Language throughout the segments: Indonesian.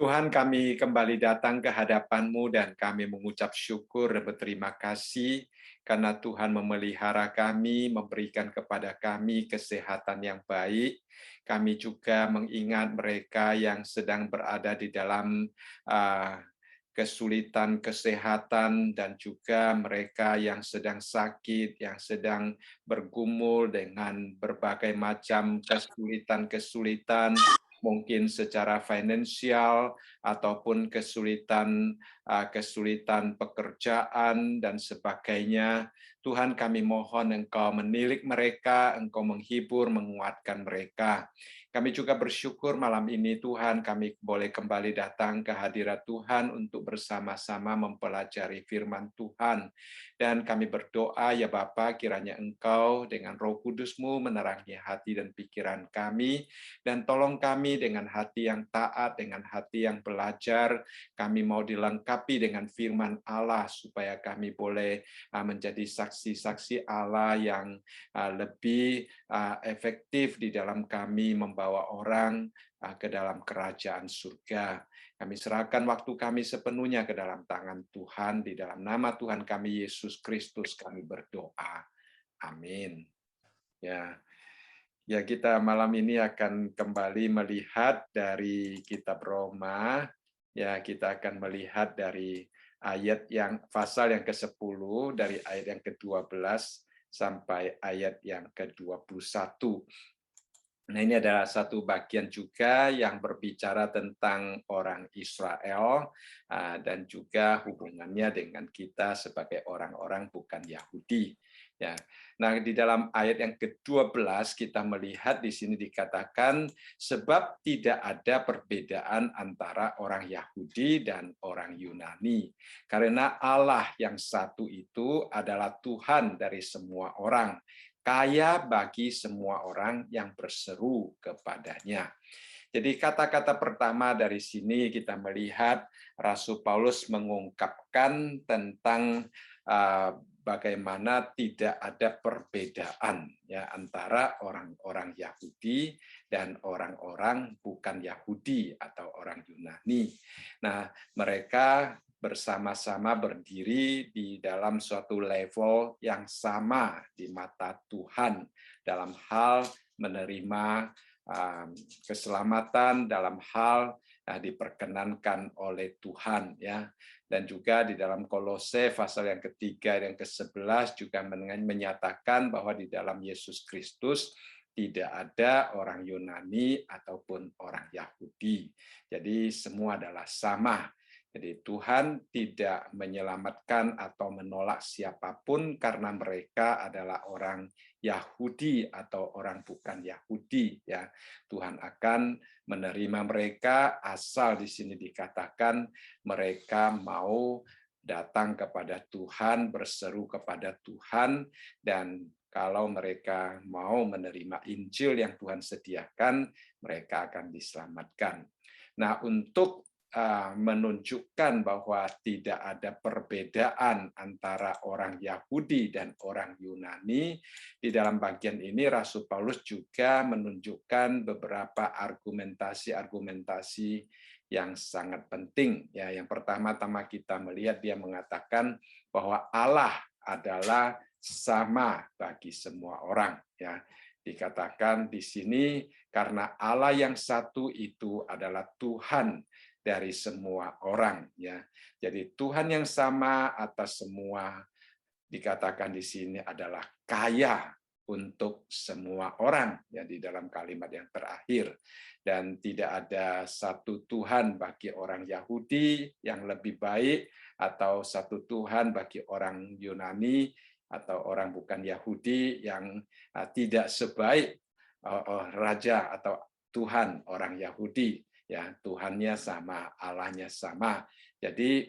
Tuhan, kami kembali datang ke hadapan-Mu dan kami mengucap syukur dan berterima kasih karena Tuhan memelihara kami, memberikan kepada kami kesehatan yang baik. Kami juga mengingat mereka yang sedang berada di dalam uh, kesulitan kesehatan dan juga mereka yang sedang sakit, yang sedang bergumul dengan berbagai macam kesulitan-kesulitan, mungkin secara finansial ataupun kesulitan pekerjaan dan sebagainya. Tuhan, kami mohon Engkau menilik mereka, Engkau menghibur, menguatkan mereka. Kami juga bersyukur malam ini Tuhan, kami boleh kembali datang ke hadirat Tuhan untuk bersama-sama mempelajari firman Tuhan. Dan kami berdoa ya Bapa, kiranya Engkau dengan Roh Kudus-Mu menerangi hati dan pikiran kami, dan tolong kami dengan hati yang taat, dengan hati yang belajar. Kami mau dilengkapi dengan firman Allah supaya kami boleh menjadi saksi-saksi Allah yang lebih efektif di dalam kami membawa orang ke dalam kerajaan surga. Kami serahkan waktu kami sepenuhnya ke dalam tangan Tuhan. Di dalam nama Tuhan kami Yesus Kristus kami berdoa. Amin. Ya, kita malam ini akan kembali melihat dari kitab Roma. Ya, kita akan melihat dari pasal yang ke-10 dari ayat yang ke-12 sampai ayat yang ke-21. Nah, ini adalah satu bagian juga yang berbicara tentang orang Israel dan juga hubungannya dengan kita sebagai orang-orang bukan Yahudi. Ya. Nah, di dalam ayat yang ke-12 kita melihat di sini dikatakan sebab tidak ada perbedaan antara orang Yahudi dan orang Yunani. Karena Allah yang satu itu adalah Tuhan dari semua orang, kaya bagi semua orang yang berseru kepadanya. Jadi kata-kata pertama dari sini kita melihat Rasul Paulus mengungkapkan tentang bagaimana tidak ada perbedaan ya antara orang-orang Yahudi dan orang-orang bukan Yahudi atau orang Yunani. Nah, mereka bersama-sama berdiri di dalam suatu level yang sama di mata Tuhan dalam hal menerima keselamatan, dalam hal diperkenankan oleh Tuhan ya. Dan juga di dalam Kolose pasal yang ketiga dan ke-11 juga menyatakan bahwa di dalam Yesus Kristus tidak ada orang Yunani ataupun orang Yahudi. Jadi semua adalah sama. Jadi Tuhan tidak menyelamatkan atau menolak siapapun karena mereka adalah orang Yahudi atau orang bukan Yahudi ya. Tuhan akan menerima mereka asal di sini dikatakan mereka mau datang kepada Tuhan, berseru kepada Tuhan, dan kalau mereka mau menerima Injil yang Tuhan sediakan, mereka akan diselamatkan. Nah, untuk menunjukkan bahwa tidak ada perbedaan antara orang Yahudi dan orang Yunani, di dalam bagian ini Rasul Paulus juga menunjukkan beberapa argumentasi yang sangat penting. Ya, yang pertama-tama kita melihat dia mengatakan bahwa Allah adalah sama bagi semua orang. Ya, dikatakan di sini karena Allah yang satu itu adalah Tuhan dari semua orang. Ya, jadi Tuhan yang sama atas semua dikatakan di sini adalah kaya untuk semua orang ya di dalam kalimat yang terakhir, dan tidak ada satu Tuhan bagi orang Yahudi yang lebih baik atau satu Tuhan bagi orang Yunani atau orang bukan Yahudi yang tidak sebaik raja atau Tuhan orang Yahudi ya. Tuhannya sama, Allahnya sama. Jadi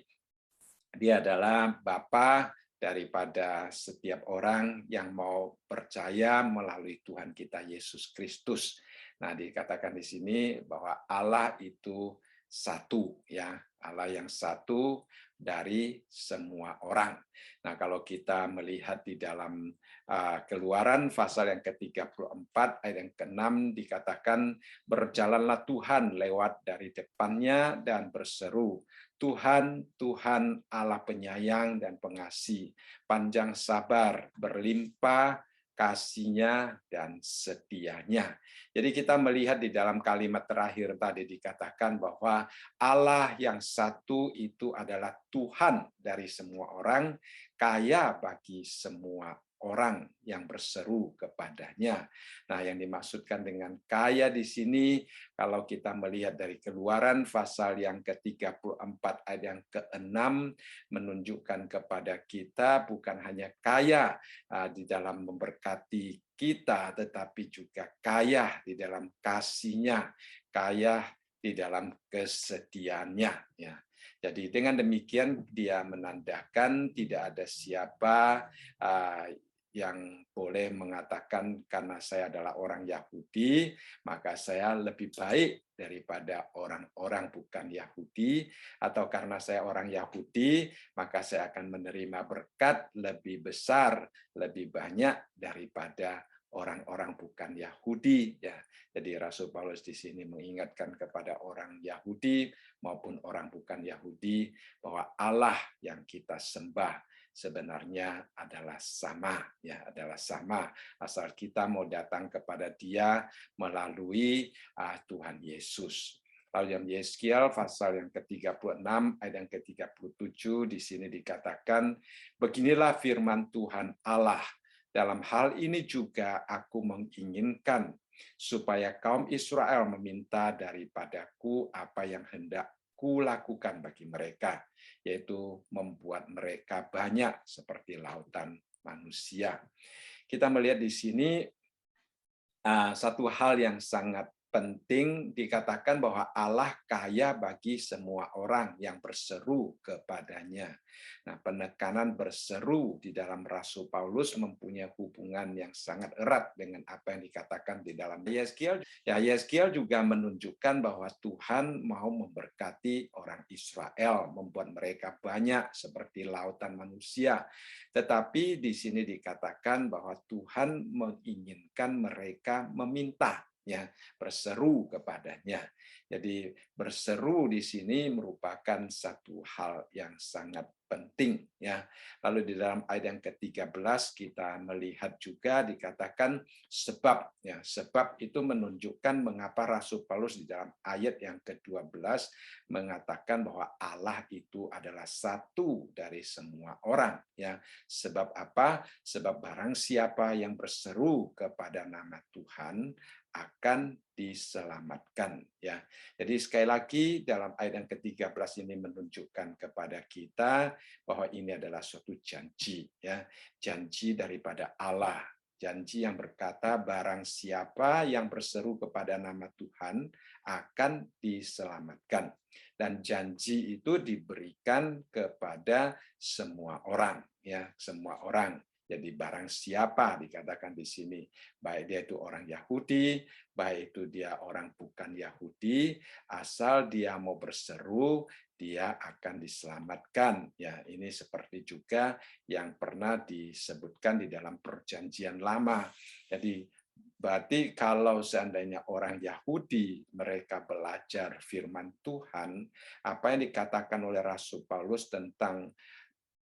dia adalah Bapa daripada setiap orang yang mau percaya melalui Tuhan kita Yesus Kristus. Nah, dikatakan di sini bahwa Allah itu satu ya. Allah yang satu dari semua orang. Nah, kalau kita melihat di dalam Keluaran pasal yang ke-34 ayat yang ke-6 dikatakan, berjalanlah Tuhan lewat dari depannya dan berseru, Tuhan, Tuhan Allah penyayang dan pengasih, panjang sabar, berlimpah kasihnya dan setianya. Jadi kita melihat di dalam kalimat terakhir tadi dikatakan bahwa Allah yang satu itu adalah Tuhan dari semua orang, kaya bagi semua orang yang berseru kepadanya. Nah, yang dimaksudkan dengan kaya di sini, kalau kita melihat dari Keluaran pasal yang ke-34 ayat yang ke-6, menunjukkan kepada kita bukan hanya kaya di dalam memberkati kita, tetapi juga kaya di dalam kasihnya, kaya di dalam kesetiaannya. Ya. Jadi dengan demikian dia menandakan tidak ada siapa yang boleh mengatakan karena saya adalah orang Yahudi, maka saya lebih baik daripada orang-orang bukan Yahudi, atau karena saya orang Yahudi, maka saya akan menerima berkat lebih besar, lebih banyak daripada orang-orang bukan Yahudi. Ya, jadi Rasul Paulus di sini mengingatkan kepada orang Yahudi maupun orang bukan Yahudi bahwa Allah yang kita sembah sebenarnya adalah sama, ya, adalah sama, asal kita mau datang kepada Dia melalui Tuhan Yesus. Lalu yang Yeskiel pasal yang ke-36 ayat yang ke-37 di sini dikatakan, beginilah firman Tuhan Allah, dalam hal ini juga aku menginginkan supaya kaum Israel meminta daripadaku apa yang hendak kulakukan bagi mereka, yaitu membuat mereka banyak seperti lautan manusia. Kita melihat di sini satu hal yang sangat penting, dikatakan bahwa Allah kaya bagi semua orang yang berseru kepadanya. Nah, penekanan berseru di dalam Rasul Paulus mempunyai hubungan yang sangat erat dengan apa yang dikatakan di dalam Yeskiel. Ya, Yeskiel juga menunjukkan bahwa Tuhan mau memberkati orang Israel, membuat mereka banyak seperti lautan manusia. Tetapi di sini dikatakan bahwa Tuhan menginginkan mereka meminta, ya, berseru kepadanya. Jadi berseru di sini merupakan satu hal yang sangat penting, ya. Lalu di dalam ayat yang ke-13 kita melihat juga dikatakan sebab, ya, sebab itu menunjukkan mengapa Rasul Paulus di dalam ayat yang ke-12 mengatakan bahwa Allah itu adalah satu dari semua orang, ya. Sebab apa? Sebab barang siapa yang berseru kepada nama Tuhan akan diselamatkan, ya. Jadi sekali lagi dalam ayat yang ke-13 ini menunjukkan kepada kita bahwa ini adalah suatu janji, ya. Janji daripada Allah. Janji yang berkata barang siapa yang berseru kepada nama Tuhan akan diselamatkan. Dan janji itu diberikan kepada semua orang, ya, semua orang. Jadi barang siapa dikatakan di sini, baik dia itu orang Yahudi, baik itu dia orang bukan Yahudi, asal dia mau berseru, dia akan diselamatkan. Ya, ini seperti juga yang pernah disebutkan di dalam Perjanjian Lama. Jadi berarti kalau seandainya orang Yahudi mereka belajar firman Tuhan, apa yang dikatakan oleh Rasul Paulus tentang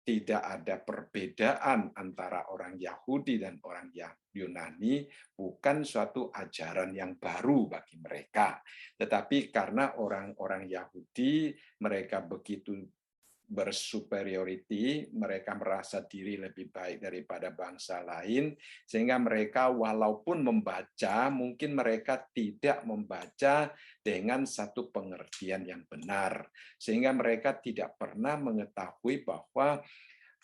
tidak ada perbedaan antara orang Yahudi dan orang Yunani bukan suatu ajaran yang baru bagi mereka. Tetapi karena orang-orang Yahudi mereka begitu bersuperiority, mereka merasa diri lebih baik daripada bangsa lain, sehingga mereka walaupun membaca, mungkin mereka tidak membaca dengan satu pengertian yang benar, sehingga mereka tidak pernah mengetahui bahwa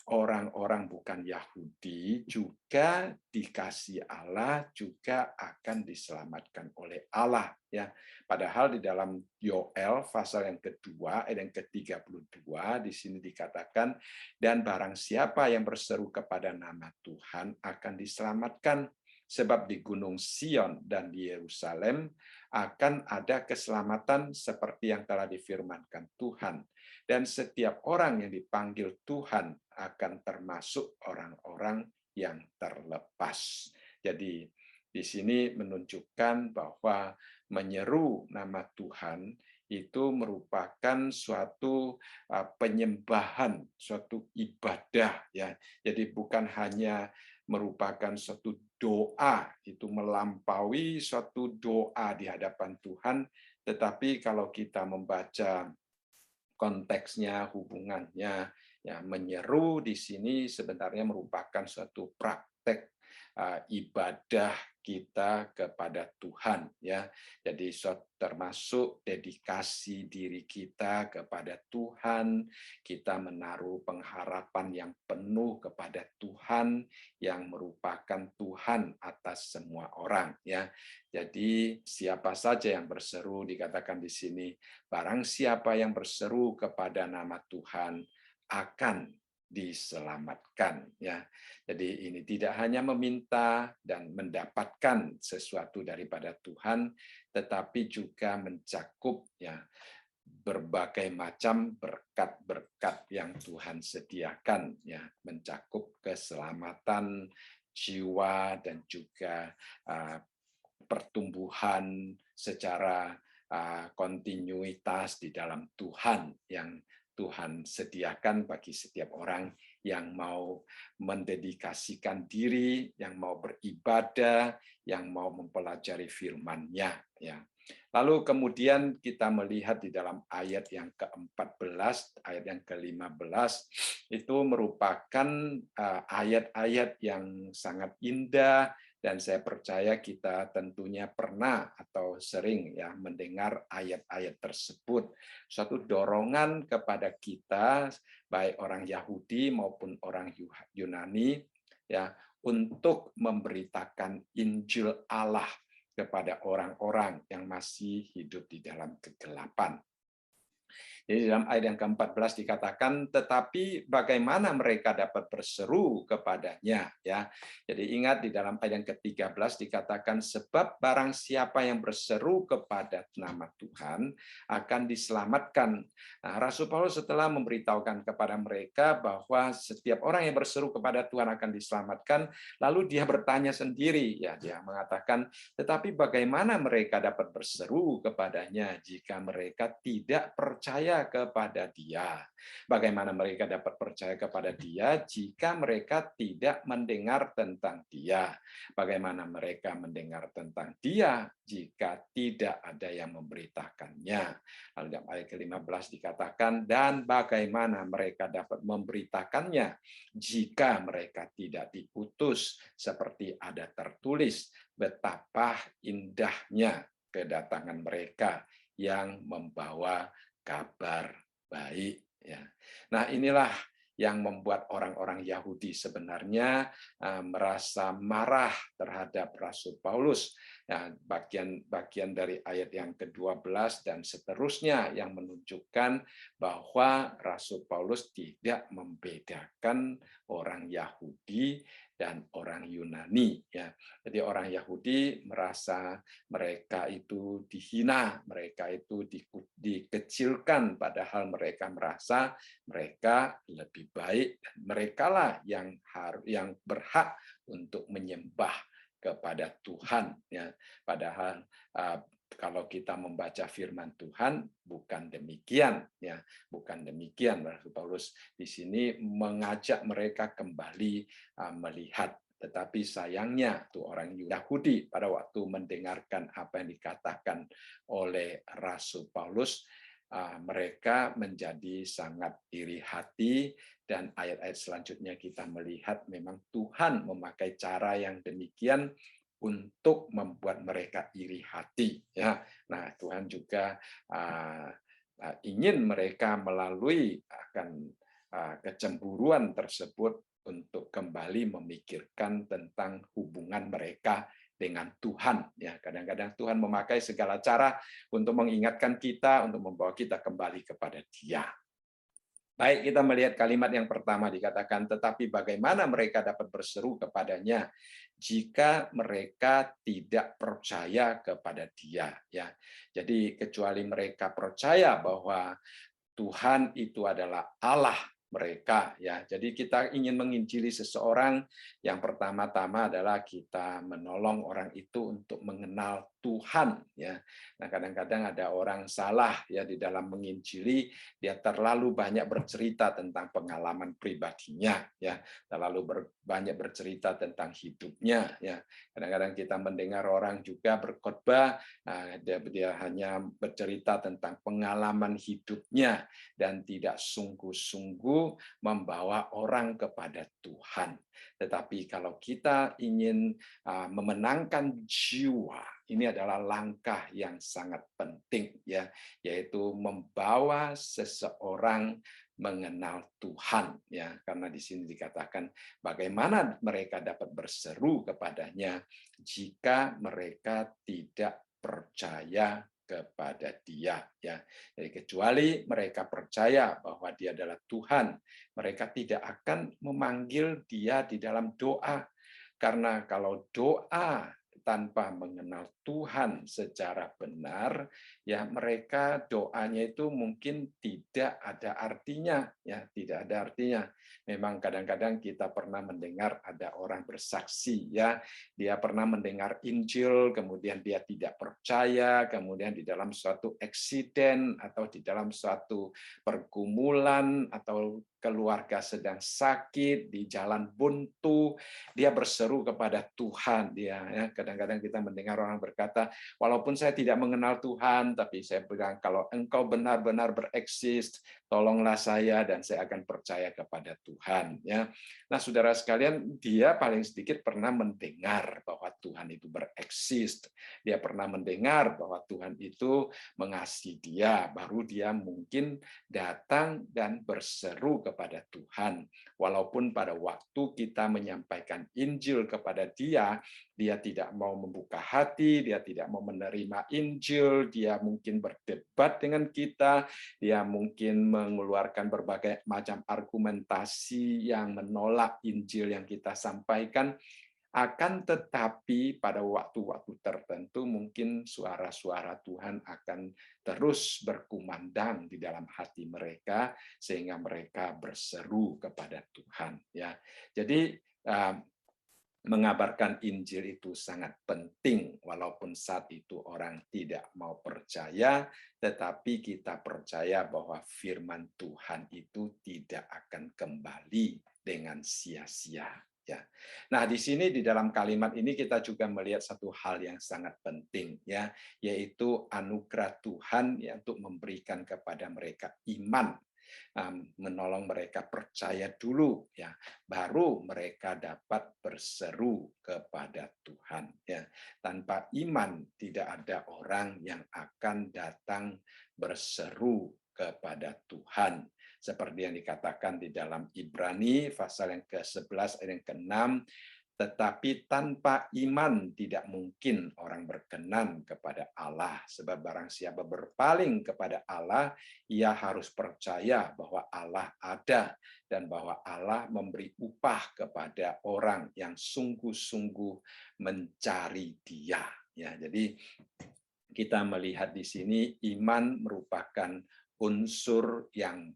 orang-orang bukan Yahudi juga dikasih Allah, juga akan diselamatkan oleh Allah, ya. Padahal di dalam Yoel pasal yang kedua ayat yang ke-32 di sini dikatakan, dan barang siapa yang berseru kepada nama Tuhan akan diselamatkan. sebab di Gunung Sion dan di Yerusalem akan ada keselamatan seperti yang telah difirmankan Tuhan. Dan setiap orang yang dipanggil Tuhan akan termasuk orang-orang yang terlepas. Jadi di sini menunjukkan bahwa menyeru nama Tuhan itu merupakan suatu penyembahan, suatu ibadah, ya. Jadi bukan hanya merupakan suatu doa, itu melampaui suatu doa di hadapan Tuhan, tetapi kalau kita membaca konteksnya, hubungannya, ya, menyeru di sini sebenarnya merupakan suatu praktek ibadah kita kepada Tuhan, ya. Jadi termasuk dedikasi diri kita kepada Tuhan, kita menaruh pengharapan yang penuh kepada Tuhan yang merupakan Tuhan atas semua orang, ya. Jadi siapa saja yang berseru, dikatakan di sini, barang siapa yang berseru kepada nama Tuhan akan diselamatkan, ya. Jadi ini tidak hanya meminta dan mendapatkan sesuatu daripada Tuhan, tetapi juga mencakup, ya, berbagai macam berkat-berkat yang Tuhan sediakan, ya, mencakup keselamatan jiwa dan juga pertumbuhan secara kontinuitas di dalam Tuhan yang Tuhan sediakan bagi setiap orang yang mau mendedikasikan diri, yang mau beribadah, yang mau mempelajari firman-Nya, ya. Lalu kemudian kita melihat di dalam ayat yang ke-14, ayat yang ke-15, itu merupakan ayat-ayat yang sangat indah, dan saya percaya kita tentunya pernah atau sering, ya, mendengar ayat-ayat tersebut. Suatu dorongan kepada kita, baik orang Yahudi maupun orang Yunani, ya, untuk memberitakan Injil Allah kepada orang-orang yang masih hidup di dalam kegelapan. Jadi dalam ayat yang ke-14 dikatakan, tetapi bagaimana mereka dapat berseru kepadanya, ya. Jadi ingat di dalam ayat yang ke-13 dikatakan, sebab barang siapa yang berseru kepada nama Tuhan akan diselamatkan. Nah, Rasul Paulus setelah memberitahukan kepada mereka bahwa setiap orang yang berseru kepada Tuhan akan diselamatkan, lalu dia bertanya sendiri, ya, dia mengatakan, tetapi bagaimana mereka dapat berseru kepadanya jika mereka tidak percaya kepada Dia? Bagaimana mereka dapat percaya kepada Dia jika mereka tidak mendengar tentang Dia? Bagaimana mereka mendengar tentang Dia jika tidak ada yang memberitakannya? Lalu dalam ayat ke-15 dikatakan, dan bagaimana mereka dapat memberitakannya jika mereka tidak diutus, seperti ada tertulis, betapa indahnya kedatangan mereka yang membawa kabar baik, ya. Nah, inilah yang membuat orang-orang Yahudi sebenarnya merasa marah terhadap Rasul Paulus. Nah, bagian dari ayat yang ke-12 dan seterusnya yang menunjukkan bahwa Rasul Paulus tidak membedakan orang Yahudi dan orang Yunani, ya. Jadi orang Yahudi merasa mereka itu dihina, mereka itu dikecilkan, padahal mereka merasa mereka lebih baik dan merekalah yang berhak untuk menyembah kepada Tuhan, ya. Padahal kalau kita membaca firman Tuhan bukan demikian, ya, bukan demikian. Rasul Paulus di sini mengajak mereka kembali melihat, tetapi sayangnya tuh orang Yahudi pada waktu mendengarkan apa yang dikatakan oleh Rasul Paulus, mereka menjadi sangat iri hati, dan ayat-ayat selanjutnya kita melihat memang Tuhan memakai cara yang demikian untuk membuat mereka iri hati, ya. Nah, Tuhan juga ingin mereka melalui akan kecemburuan tersebut untuk kembali memikirkan tentang hubungan mereka dengan Tuhan, ya. Kadang-kadang Tuhan memakai segala cara untuk mengingatkan kita, untuk membawa kita kembali kepada Dia. Baik, kita melihat kalimat yang pertama dikatakan, tetapi bagaimana mereka dapat berseru kepadanya jika mereka tidak percaya kepada Dia, ya. Jadi kecuali mereka percaya bahwa Tuhan itu adalah Allah mereka, ya. Jadi kita ingin menginjili seseorang, yang pertama-tama adalah kita menolong orang itu untuk mengenal Tuhan, ya. Nah, kadang-kadang ada orang salah ya di dalam menginjili, dia terlalu banyak bercerita tentang pengalaman pribadinya, ya. Banyak bercerita tentang hidupnya, ya. Kadang-kadang kita mendengar orang juga berkhotbah, nah, dia hanya bercerita tentang pengalaman hidupnya dan tidak sungguh-sungguh membawa orang kepada Tuhan. Tetapi kalau kita ingin memenangkan jiwa, ini adalah langkah yang sangat penting, ya, yaitu membawa seseorang mengenal Tuhan, ya, karena di sini dikatakan bagaimana mereka dapat berseru kepadanya jika mereka tidak percaya kepada Dia, ya. Jadi kecuali mereka percaya bahwa Dia adalah Tuhan, mereka tidak akan memanggil Dia di dalam doa. Karena kalau doa tanpa mengenal Tuhan secara benar, ya mereka doanya itu mungkin tidak ada artinya, ya tidak ada artinya. Memang kadang-kadang kita pernah mendengar ada orang bersaksi, ya dia pernah mendengar Injil, kemudian dia tidak percaya, kemudian di dalam suatu eksiden atau di dalam suatu pergumulan atau keluarga sedang sakit di jalan buntu, dia berseru kepada Tuhan. Dia, ya, kadang-kadang kita mendengar orang berkata, walaupun saya tidak mengenal Tuhan, tapi saya bilang kalau Engkau benar-benar bereksis, tolonglah saya dan saya akan percaya kepada Tuhan. Ya, nah saudara sekalian, dia paling sedikit pernah mendengar bahwa Tuhan itu bereksis. Dia pernah mendengar bahwa Tuhan itu mengasihi dia, baru dia mungkin datang dan berseru kepada Tuhan. Walaupun pada waktu kita menyampaikan Injil kepada dia, dia tidak mau membuka hati, dia tidak mau menerima Injil, dia mungkin berdebat dengan kita, dia mungkin mengeluarkan berbagai macam argumentasi yang menolak Injil yang kita sampaikan. Akan tetapi pada waktu-waktu tertentu mungkin suara-suara Tuhan akan terus berkumandang di dalam hati mereka sehingga mereka berseru kepada Tuhan, ya. Jadi mengabarkan Injil itu sangat penting walaupun saat itu orang tidak mau percaya, tetapi kita percaya bahwa firman Tuhan itu tidak akan kembali dengan sia-sia. Ya. Nah, di sini di dalam kalimat ini kita juga melihat satu hal yang sangat penting, ya, yaitu anugerah Tuhan ya, untuk memberikan kepada mereka iman, menolong mereka percaya dulu, ya, baru mereka dapat berseru kepada Tuhan. Ya, tanpa iman tidak ada orang yang akan datang berseru kepada Tuhan. Seperti yang dikatakan di dalam Ibrani pasal yang ke-11 ayat yang ke-6, tetapi tanpa iman tidak mungkin orang berkenan kepada Allah. Sebab barang siapa berpaling kepada Allah, ia harus percaya bahwa Allah ada dan bahwa Allah memberi upah kepada orang yang sungguh-sungguh mencari Dia. Ya, jadi kita melihat di sini iman merupakan unsur yang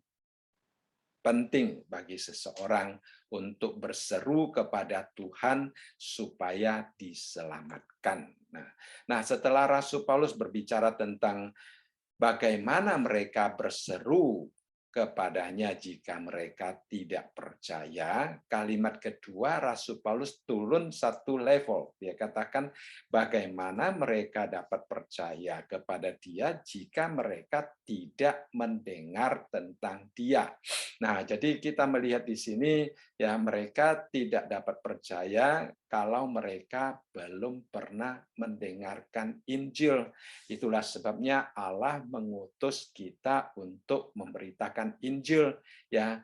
penting bagi seseorang untuk berseru kepada Tuhan supaya diselamatkan. Nah, setelah Rasul Paulus berbicara tentang bagaimana mereka berseru kepadanya jika mereka tidak percaya, kalimat kedua Rasul Paulus turun satu level. Dia katakan bagaimana mereka dapat percaya kepada Dia jika mereka tidak mendengar tentang Dia. Nah, jadi kita melihat di sini ya mereka tidak dapat percaya kalau mereka belum pernah mendengarkan Injil. Itulah sebabnya Allah mengutus kita untuk memberitakan Injil, ya,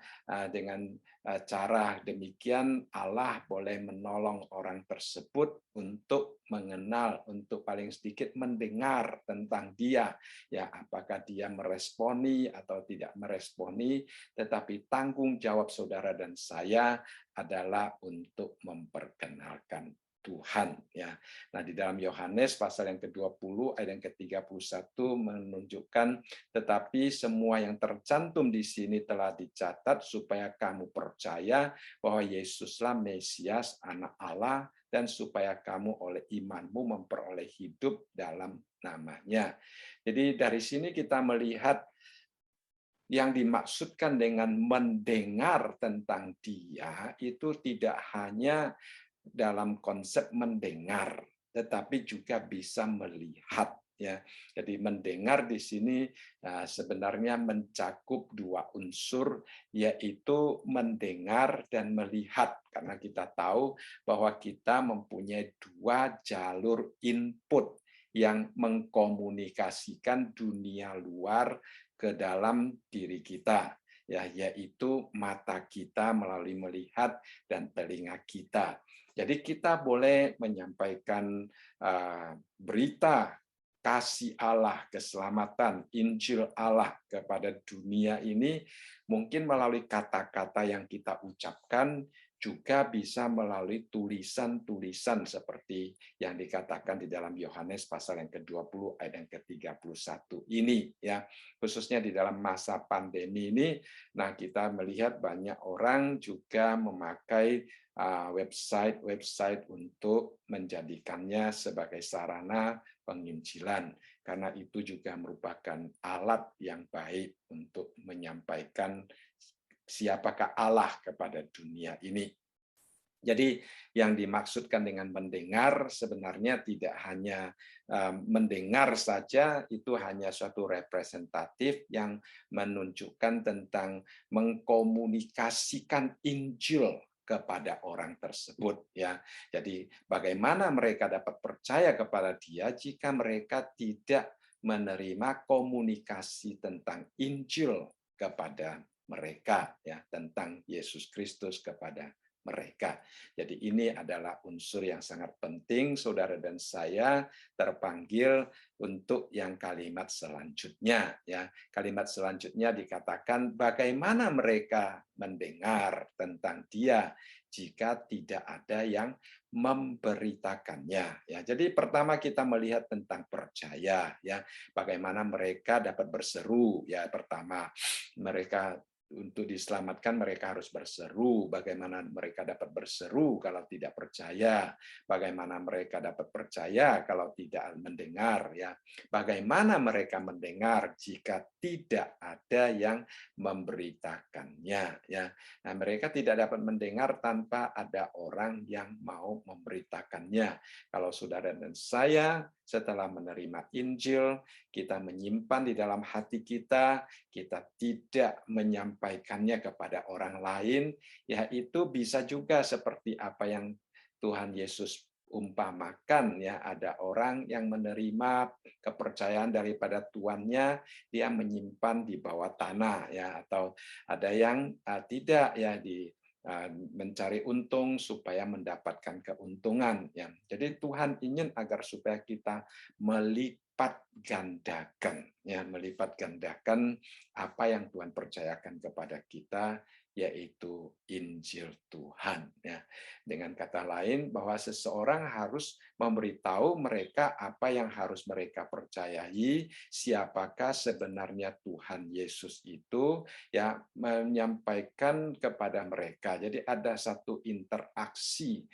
dengan cara demikian Allah boleh menolong orang tersebut untuk mengenal, untuk paling sedikit mendengar tentang dia. Ya, apakah dia meresponi atau tidak meresponi, tetapi tanggung jawab saudara dan saya adalah untuk memperkenalkan Tuhan, ya. Nah, di dalam Yohanes pasal yang ke-20 ayat yang ke-31 menunjukkan, tetapi semua yang tercantum di sini telah dicatat supaya kamu percaya bahwa Yesuslah Mesias, Anak Allah, dan supaya kamu oleh imanmu memperoleh hidup dalam namanya. Jadi dari sini kita melihat yang dimaksudkan dengan mendengar tentang dia itu tidak hanya dalam konsep mendengar, tetapi juga bisa melihat, ya. Jadi mendengar di sini sebenarnya mencakup dua unsur, yaitu mendengar dan melihat, karena kita tahu bahwa kita mempunyai dua jalur input yang mengkomunikasikan dunia luar ke dalam diri kita, ya, yaitu mata kita melalui melihat dan telinga kita. Jadi kita boleh menyampaikan berita kasih Allah, keselamatan, Injil Allah kepada dunia ini mungkin melalui kata-kata yang kita ucapkan, juga bisa melalui tulisan-tulisan seperti yang dikatakan di dalam Yohanes pasal yang ke-20 ayat yang ke-31 ini, ya. Khususnya di dalam masa pandemi ini, nah kita melihat banyak orang juga memakai website untuk menjadikannya sebagai sarana penginjilan, karena itu juga merupakan alat yang baik untuk menyampaikan siapakah Allah kepada dunia ini. Jadi yang dimaksudkan dengan mendengar sebenarnya tidak hanya mendengar saja, itu hanya suatu representatif yang menunjukkan tentang mengkomunikasikan Injil kepada orang tersebut, ya. Jadi bagaimana mereka dapat percaya kepada dia jika mereka tidak menerima komunikasi tentang Injil kepada mereka, ya, tentang Yesus Kristus kepada mereka. Jadi ini adalah unsur yang sangat penting, saudara dan saya terpanggil untuk yang kalimat selanjutnya, ya. Kalimat selanjutnya dikatakan bagaimana mereka mendengar tentang dia jika tidak ada yang memberitakannya, ya. Jadi pertama kita melihat tentang percaya, ya. Bagaimana mereka dapat berseru, ya. Pertama, mereka untuk diselamatkan mereka harus berseru. Bagaimana mereka dapat berseru kalau tidak percaya? Bagaimana mereka dapat percaya kalau tidak mendengar, ya? Bagaimana mereka mendengar jika tidak ada yang memberitakannya, ya? Nah, mereka tidak dapat mendengar tanpa ada orang yang mau memberitakannya. Kalau saudara dan saya setelah menerima Injil, kita menyimpan di dalam hati kita, kita tidak menyampaikannya kepada orang lain, ya itu bisa juga seperti apa yang Tuhan Yesus umpamakan, ya. Ada orang yang menerima kepercayaan daripada tuannya, dia menyimpan di bawah tanah, ya, atau ada yang tidak, ya, mencari untung supaya mendapatkan keuntungan, ya. Jadi Tuhan ingin agar supaya kita melipat gandakan, ya, melipat gandakan apa yang Tuhan percayakan kepada kita, yaitu Injil Tuhan, ya. Dengan kata lain bahwa seseorang harus memberitahu mereka apa yang harus mereka percayai, siapakah sebenarnya Tuhan Yesus itu, ya, menyampaikan kepada mereka. Jadi ada satu interaksi,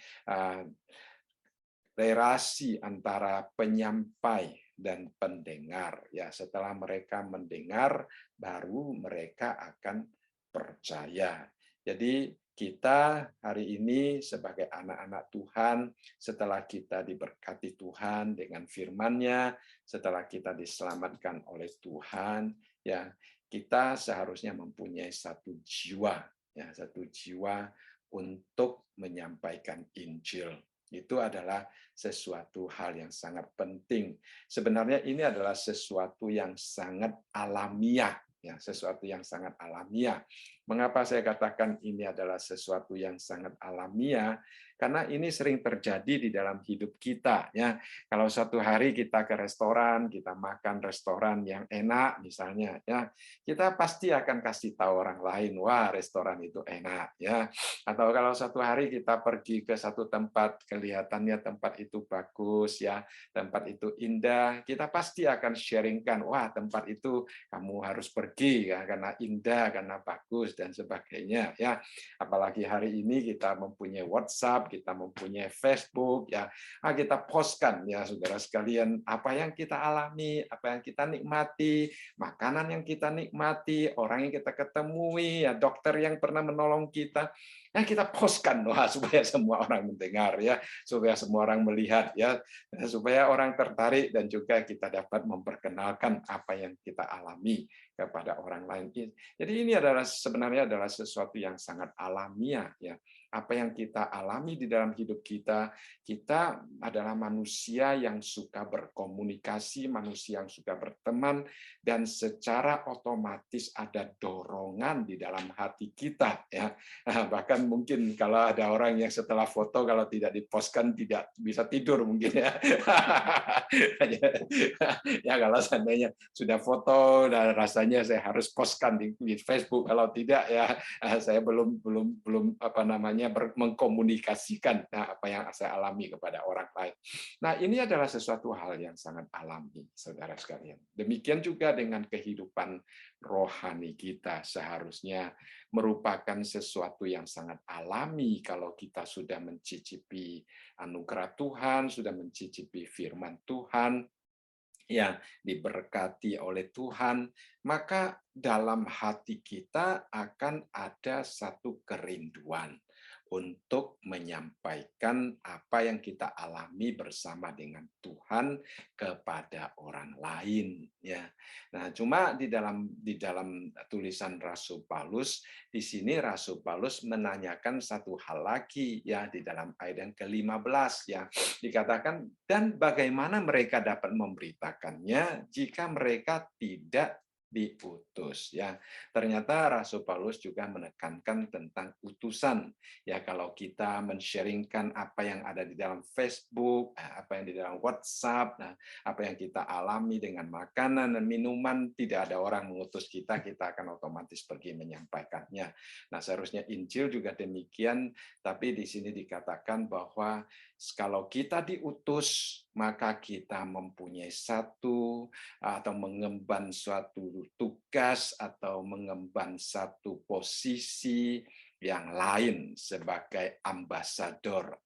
relasi antara penyampai dan pendengar, ya. Setelah mereka mendengar, baru mereka akan percaya. Jadi kita hari ini sebagai anak-anak Tuhan, setelah kita diberkati Tuhan dengan firman-Nya, setelah kita diselamatkan oleh Tuhan, ya, kita seharusnya mempunyai satu jiwa, ya, satu jiwa untuk menyampaikan Injil. Itu adalah sesuatu hal yang sangat penting. Sebenarnya ini adalah sesuatu yang sangat alamiah, ya, sesuatu yang sangat alamiah. Mengapa saya katakan ini adalah sesuatu yang sangat alamiah? Karena ini sering terjadi di dalam hidup kita, ya. Kalau suatu hari kita ke restoran, kita makan restoran yang enak misalnya, ya, kita pasti akan kasih tahu orang lain, wah restoran itu enak, ya. Atau kalau suatu hari kita pergi ke satu tempat, kelihatannya tempat itu bagus, ya, tempat itu indah, kita pasti akan sharingkan, wah tempat itu kamu harus pergi ya karena indah, karena bagus dan sebagainya, ya. Apalagi hari ini kita mempunyai WhatsApp, kita mempunyai Facebook, ya. Kita postkan ya saudara sekalian apa yang kita alami, apa yang kita nikmati, makanan yang kita nikmati, orang yang kita ketemui, ya dokter yang pernah menolong kita. Ya kita postkan, wah, supaya semua orang mendengar, ya, supaya semua orang melihat, ya, supaya orang tertarik dan juga kita dapat memperkenalkan apa yang kita alami kepada orang lain. Jadi ini adalah sebenarnya adalah sesuatu yang sangat alamiah, ya. Apa yang kita alami di dalam hidup kita, kita adalah manusia yang suka berkomunikasi, manusia yang suka berteman, dan secara otomatis ada dorongan di dalam hati kita, ya. Bahkan mungkin kalau ada orang yang setelah foto kalau tidak dipostkan tidak bisa tidur mungkin, ya. Ya kalau seandainya sudah foto dan rasanya saya harus postkan di Facebook, kalau tidak ya saya belum apa namanya mengkomunikasikan apa yang saya alami kepada orang lain. Nah, ini adalah sesuatu hal yang sangat alami, saudara sekalian. Demikian juga dengan kehidupan rohani kita, seharusnya merupakan sesuatu yang sangat alami kalau kita sudah mencicipi anugerah Tuhan, sudah mencicipi firman Tuhan, yang diberkati oleh Tuhan, maka dalam hati kita akan ada satu kerinduan untuk menyampaikan apa yang kita alami bersama dengan Tuhan kepada orang lain, ya. Nah, cuma di dalam tulisan Rasul Paulus, di sini Rasul Paulus menanyakan satu hal lagi, ya, di dalam ayat yang ke-15, ya. Dikatakan, dan bagaimana mereka dapat memberitakannya jika mereka tidak diutus, ya. Ternyata Rasul Paulus juga menekankan tentang utusan, ya. Kalau kita men-sharingkan apa yang ada di dalam Facebook, apa yang di dalam WhatsApp, nah, apa yang kita alami dengan makanan dan minuman, tidak ada orang mengutus kita, kita akan otomatis pergi menyampaikannya. Nah, seharusnya Injil juga demikian, tapi di sini dikatakan bahwa kalau kita diutus, maka kita mempunyai satu atau mengemban suatu tugas atau mengemban satu posisi yang lain sebagai ambasador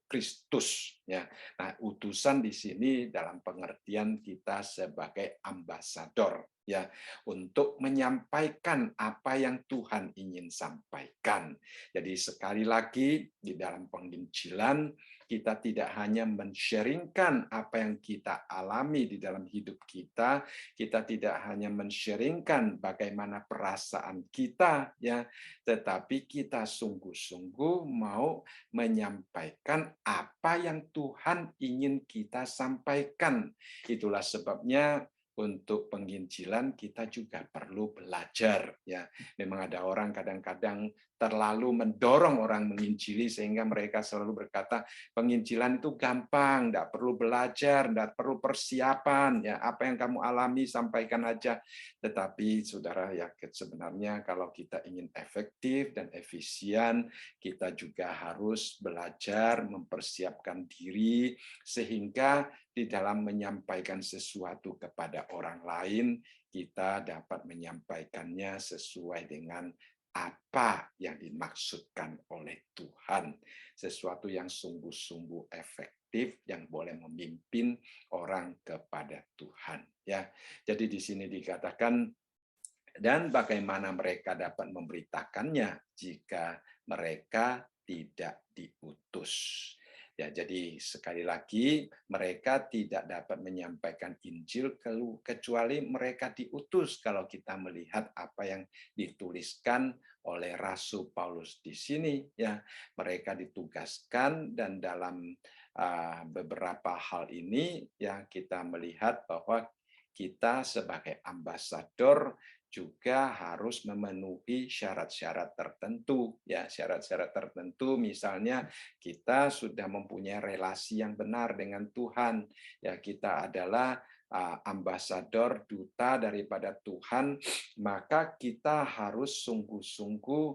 Kristus, ya. Nah, utusan di sini dalam pengertian kita sebagai ambasador, ya, untuk menyampaikan apa yang Tuhan ingin sampaikan. Jadi sekali lagi di dalam penginjilan kita tidak hanya men-sharingkan apa yang kita alami di dalam hidup kita tidak hanya men-sharingkan bagaimana perasaan kita, ya, tetapi kita sungguh-sungguh mau menyampaikan apa yang Tuhan ingin kita sampaikan. Itulah sebabnya untuk penginjilan kita juga perlu belajar, ya. Memang ada orang kadang-kadang terlalu mendorong orang menginjili sehingga mereka selalu berkata penginjilan itu gampang, tidak perlu belajar, tidak perlu persiapan, ya, apa yang kamu alami sampaikan aja. Tetapi saudara, ya, sebenarnya kalau kita ingin efektif dan efisien, kita juga harus belajar mempersiapkan diri sehingga di dalam menyampaikan sesuatu kepada orang lain, kita dapat menyampaikannya sesuai dengan apa yang dimaksudkan oleh Tuhan. Sesuatu yang sungguh-sungguh efektif yang boleh memimpin orang kepada Tuhan, ya. Jadi di sini dikatakan, dan bagaimana mereka dapat memberitakannya jika mereka tidak diutus. Ya, jadi sekali lagi mereka tidak dapat menyampaikan Injil kecuali mereka diutus. Kalau kita melihat apa yang dituliskan oleh Rasul Paulus di sini, ya, mereka ditugaskan, dan dalam beberapa hal ini ya kita melihat bahwa kita sebagai ambasador juga harus memenuhi syarat-syarat tertentu, ya, syarat-syarat tertentu. Misalnya kita sudah mempunyai relasi yang benar dengan Tuhan, ya, kita adalah ambasador, duta daripada Tuhan, maka kita harus sungguh-sungguh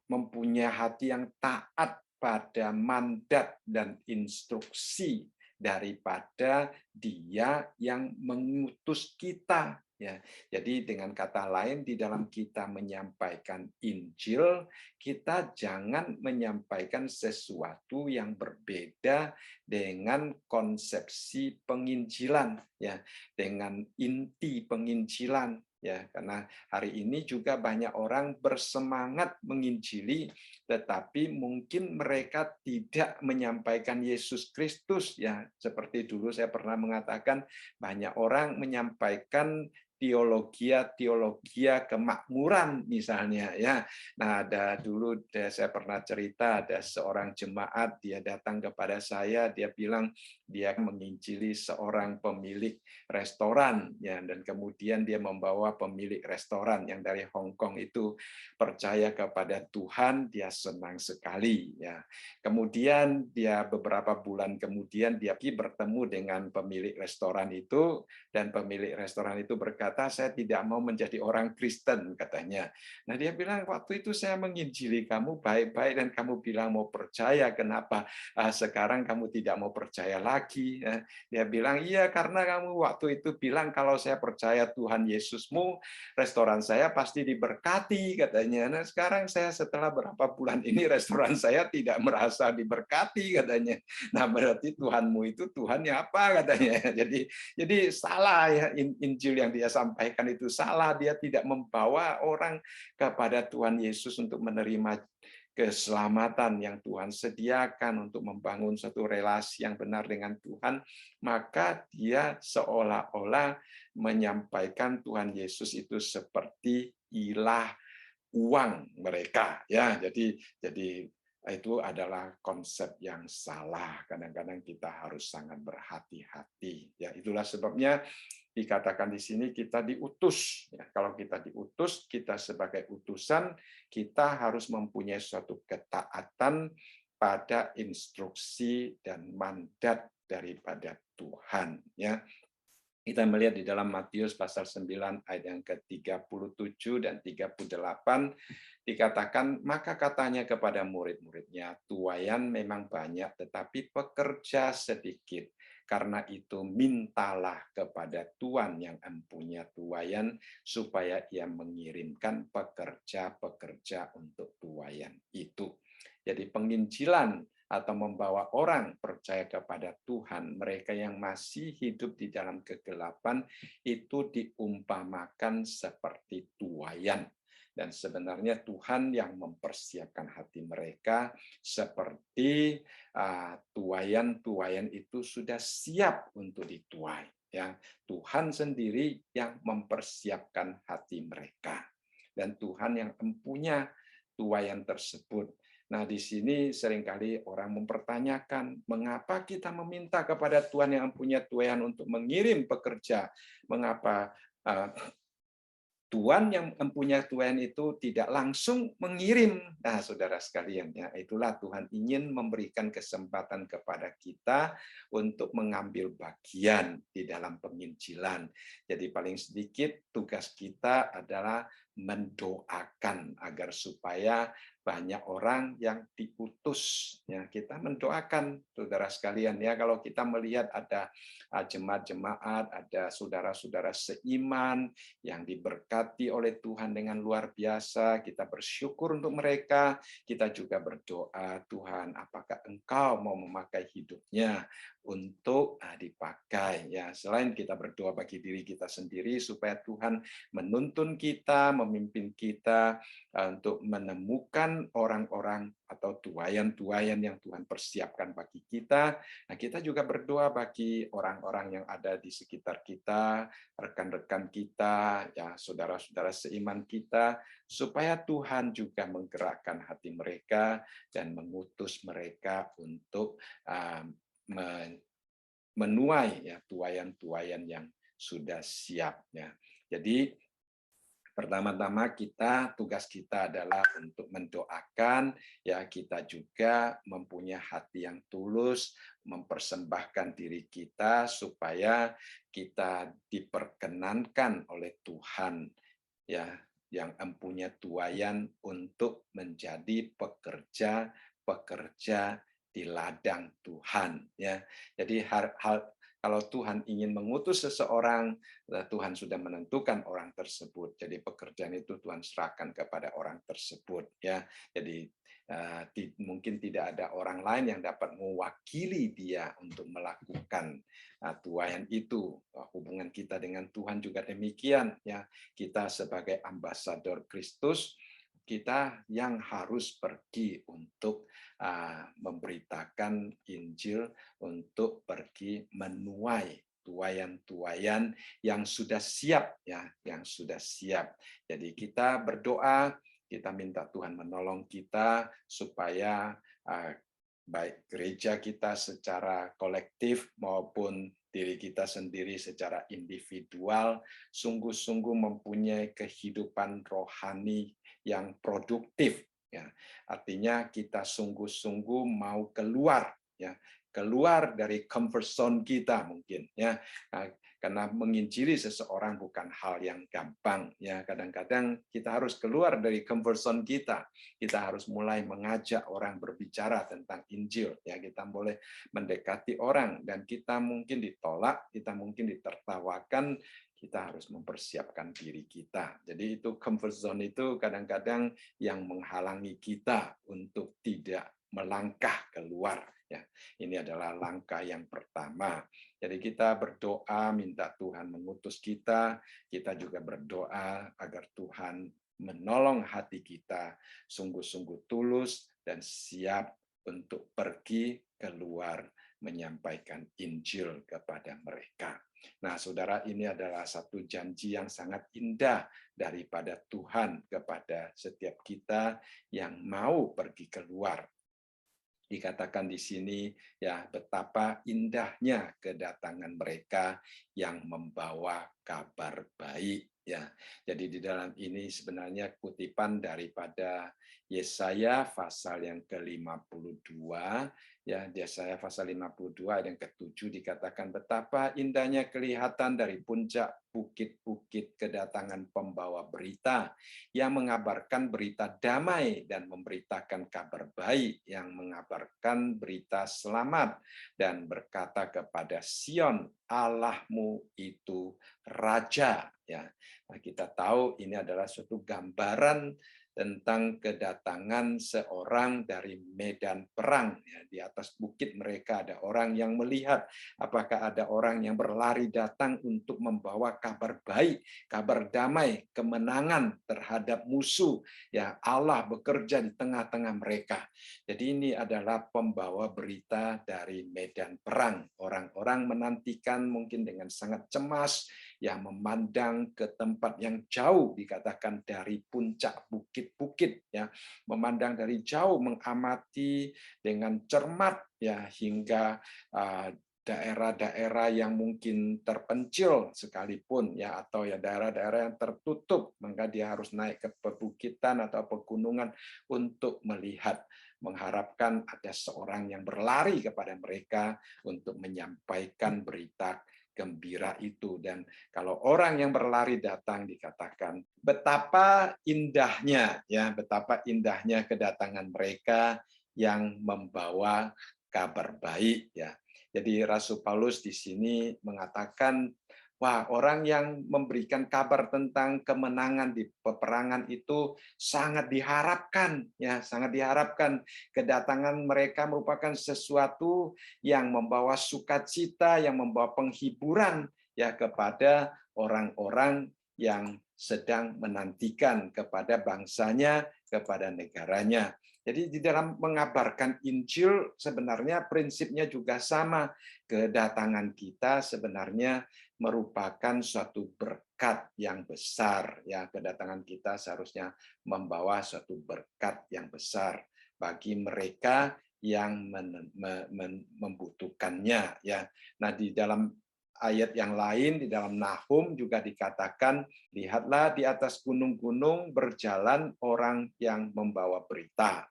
mempunyai hati yang taat pada mandat dan instruksi daripada Dia yang mengutus kita. Ya, jadi dengan kata lain, di dalam kita menyampaikan Injil, kita jangan menyampaikan sesuatu yang berbeda dengan konsepsi penginjilan, ya, dengan inti penginjilan. Ya, karena hari ini juga banyak orang bersemangat menginjili, tetapi mungkin mereka tidak menyampaikan Yesus Kristus. Ya, seperti dulu saya pernah mengatakan, banyak orang menyampaikan teologia kemakmuran misalnya, ya. Nah, ada dulu saya pernah cerita, ada seorang jemaat, dia datang kepada saya, dia bilang dia menginjili seorang pemilik restoran, ya, dan kemudian dia membawa pemilik restoran yang dari Hong Kong itu percaya kepada Tuhan, dia senang sekali, ya. Kemudian dia beberapa bulan kemudian dia bertemu dengan pemilik restoran itu, dan pemilik restoran itu berkata, saya tidak mau menjadi orang Kristen, katanya. Nah, dia bilang, waktu itu saya menginjili kamu baik-baik dan kamu bilang mau percaya, kenapa sekarang kamu tidak mau percaya lagi? Dia bilang, iya, karena kamu waktu itu bilang kalau saya percaya Tuhan Yesusmu, restoran saya pasti diberkati, katanya. Nah, sekarang saya setelah berapa bulan ini restoran saya tidak merasa diberkati, katanya. Nah, berarti Tuhanmu itu Tuhannya apa, katanya. Jadi salah, ya, Injil yang dia sampaikan itu salah. Dia tidak membawa orang kepada Tuhan Yesus untuk menerima keselamatan yang Tuhan sediakan, untuk membangun satu relasi yang benar dengan Tuhan, maka dia seolah-olah menyampaikan Tuhan Yesus itu seperti ilah uang mereka, ya. Jadi itu adalah konsep yang salah. Kadang-kadang kita harus sangat berhati-hati, ya. Itulah sebabnya dikatakan di sini kita diutus, ya. Kalau kita diutus, kita sebagai utusan, kita harus mempunyai suatu ketaatan pada instruksi dan mandat daripada Tuhan, ya. Kita melihat di dalam Matius pasal 9 ayat yang ke-37 dan 38, dikatakan, maka katanya kepada murid-muridnya, tuaian memang banyak tetapi pekerja sedikit. Karena itu mintalah kepada Tuhan yang mempunyai tuaian supaya ia mengirimkan pekerja-pekerja untuk tuaian itu. Jadi penginjilan atau membawa orang percaya kepada Tuhan, mereka yang masih hidup di dalam kegelapan itu diumpamakan seperti tuaian. Dan sebenarnya Tuhan yang mempersiapkan hati mereka seperti tuaian-tuaian itu sudah siap untuk dituai. Ya, Tuhan sendiri yang mempersiapkan hati mereka. Dan Tuhan yang mempunyai tuaian tersebut. Nah, di sini seringkali orang mempertanyakan, mengapa kita meminta kepada Tuhan yang punya tuaian untuk mengirim pekerja? Mengapa Tuhan yang mempunyai tuaian itu tidak langsung mengirim? Nah, saudara sekalian, ya, itulah Tuhan ingin memberikan kesempatan kepada kita untuk mengambil bagian di dalam penginjilan. Jadi paling sedikit tugas kita adalah mendoakan agar supaya banyak orang yang diutus. Ya, kita mendoakan, saudara sekalian, ya, kalau kita melihat ada jemaat-jemaat, ada saudara-saudara seiman yang diberkati oleh Tuhan dengan luar biasa, kita bersyukur untuk mereka, kita juga berdoa, Tuhan, apakah Engkau mau memakai hidupnya untuk dipakai, ya. Selain kita berdoa bagi diri kita sendiri supaya Tuhan menuntun kita, memimpin kita untuk menemukan orang-orang atau tuaian-tuaian yang Tuhan persiapkan bagi kita. Nah, kita juga berdoa bagi orang-orang yang ada di sekitar kita, rekan-rekan kita, ya, saudara-saudara seiman kita, supaya Tuhan juga menggerakkan hati mereka dan mengutus mereka untuk menuai, ya, tuaian-tuaian yang sudah siap ya. Jadi pertama-tama tugas kita adalah untuk mendoakan, ya kita juga mempunyai hati yang tulus, mempersembahkan diri kita supaya kita diperkenankan oleh Tuhan, ya yang mempunyai tuayan untuk menjadi pekerja di ladang Tuhan, ya. Jadi kalau Tuhan ingin mengutus seseorang, Tuhan sudah menentukan orang tersebut. Jadi pekerjaan itu Tuhan serahkan kepada orang tersebut, ya. Jadi mungkin tidak ada orang lain yang dapat mewakili dia untuk melakukan tuayan itu. Hubungan kita dengan Tuhan juga demikian, ya. Kita sebagai ambasador Kristus, kita yang harus pergi untuk memberitakan Injil, untuk pergi menuai tuayan-tuayan yang sudah siap, ya, yang sudah siap. Jadi kita berdoa, kita minta Tuhan menolong kita supaya baik gereja kita secara kolektif maupun diri kita sendiri secara individual sungguh-sungguh mempunyai kehidupan rohani yang produktif, ya. Artinya kita sungguh-sungguh mau keluar, ya, keluar dari comfort zone kita mungkin, ya. Karena menginjili seseorang bukan hal yang gampang, ya. Kadang-kadang kita harus keluar dari comfort zone kita. Kita harus mulai mengajak orang berbicara tentang Injil, ya. Kita boleh mendekati orang dan kita mungkin ditolak, kita mungkin ditertawakan, kita harus mempersiapkan diri kita. Jadi itu comfort zone itu kadang-kadang yang menghalangi kita untuk tidak melangkah keluar, ya. Ini adalah langkah yang pertama. Jadi kita berdoa minta Tuhan mengutus kita juga berdoa agar Tuhan menolong hati kita sungguh-sungguh tulus dan siap untuk pergi keluar menyampaikan Injil kepada mereka. Nah, saudara, ini adalah satu janji yang sangat indah daripada Tuhan kepada setiap kita yang mau pergi keluar. Dikatakan di sini, ya, betapa indahnya kedatangan mereka yang membawa kabar baik, ya. Jadi di dalam ini sebenarnya kutipan daripada Yesaya pasal yang ke-52, ya. Yesaya pasal 52 ayat yang ke-7 dikatakan betapa indahnya kelihatan dari puncak bukit-bukit kedatangan pembawa berita yang mengabarkan berita damai dan memberitakan kabar baik, yang mengabarkan berita selamat dan berkata kepada Sion, Allahmu itu Raja. Ya, nah, kita tahu ini adalah suatu gambaran tentang kedatangan seorang dari medan perang. Ya, di atas bukit mereka ada orang yang melihat apakah ada orang yang berlari datang untuk membawa kabar baik, kabar damai, kemenangan terhadap musuh. Ya, Allah bekerja di tengah-tengah mereka. Jadi ini adalah pembawa berita dari medan perang. Orang-orang menantikan mungkin dengan sangat cemas, ya, memandang ke tempat yang jauh, dikatakan dari puncak bukit-bukit, ya, memandang dari jauh, mengamati dengan cermat, ya, hingga daerah-daerah yang mungkin terpencil sekalipun, ya, atau ya daerah-daerah yang tertutup, maka dia harus naik ke pebukitan atau pegunungan untuk melihat, mengharapkan ada seorang yang berlari kepada mereka untuk menyampaikan berita gembira itu. Dan kalau orang yang berlari datang, dikatakan betapa indahnya, ya, betapa indahnya kedatangan mereka yang membawa kabar baik, ya. Jadi Rasul Paulus di sini mengatakan, wah, orang yang memberikan kabar tentang kemenangan di peperangan itu sangat diharapkan, ya, sangat diharapkan. Kedatangan mereka merupakan sesuatu yang membawa sukacita, yang membawa penghiburan, ya, kepada orang-orang yang sedang menantikan, kepada bangsanya, kepada negaranya. Jadi di dalam mengabarkan Injil sebenarnya prinsipnya juga sama. Kedatangan kita sebenarnya merupakan suatu berkat yang besar, ya. Kedatangan kita seharusnya membawa suatu berkat yang besar bagi mereka yang membutuhkannya, ya. Nah, di dalam ayat yang lain di dalam Nahum juga dikatakan, lihatlah di atas gunung-gunung berjalan orang yang membawa berita,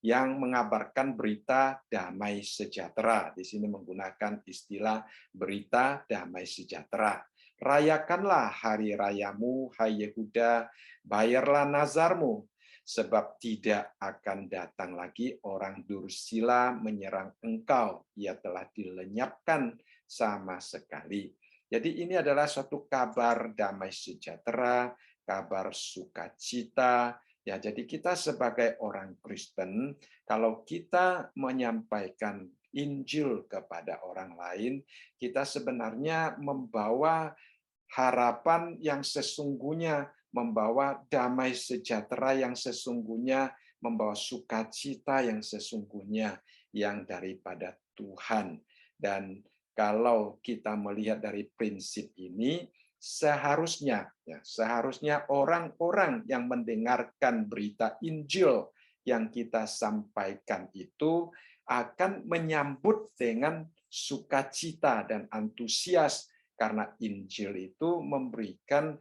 yang mengabarkan berita damai sejahtera. Di sini menggunakan istilah berita damai sejahtera. Rayakanlah hari rayamu, hai Yehuda, bayarlah nazarmu, sebab tidak akan datang lagi orang dursila menyerang engkau. Ia telah dilenyapkan sama sekali. Jadi ini adalah suatu kabar damai sejahtera, kabar sukacita. Ya, jadi kita sebagai orang Kristen, kalau kita menyampaikan Injil kepada orang lain, kita sebenarnya membawa harapan yang sesungguhnya, membawa damai sejahtera yang sesungguhnya, membawa sukacita yang sesungguhnya yang daripada Tuhan. Dan kalau kita melihat dari prinsip ini, seharusnya orang-orang yang mendengarkan berita Injil yang kita sampaikan itu akan menyambut dengan sukacita dan antusias, karena Injil itu memberikan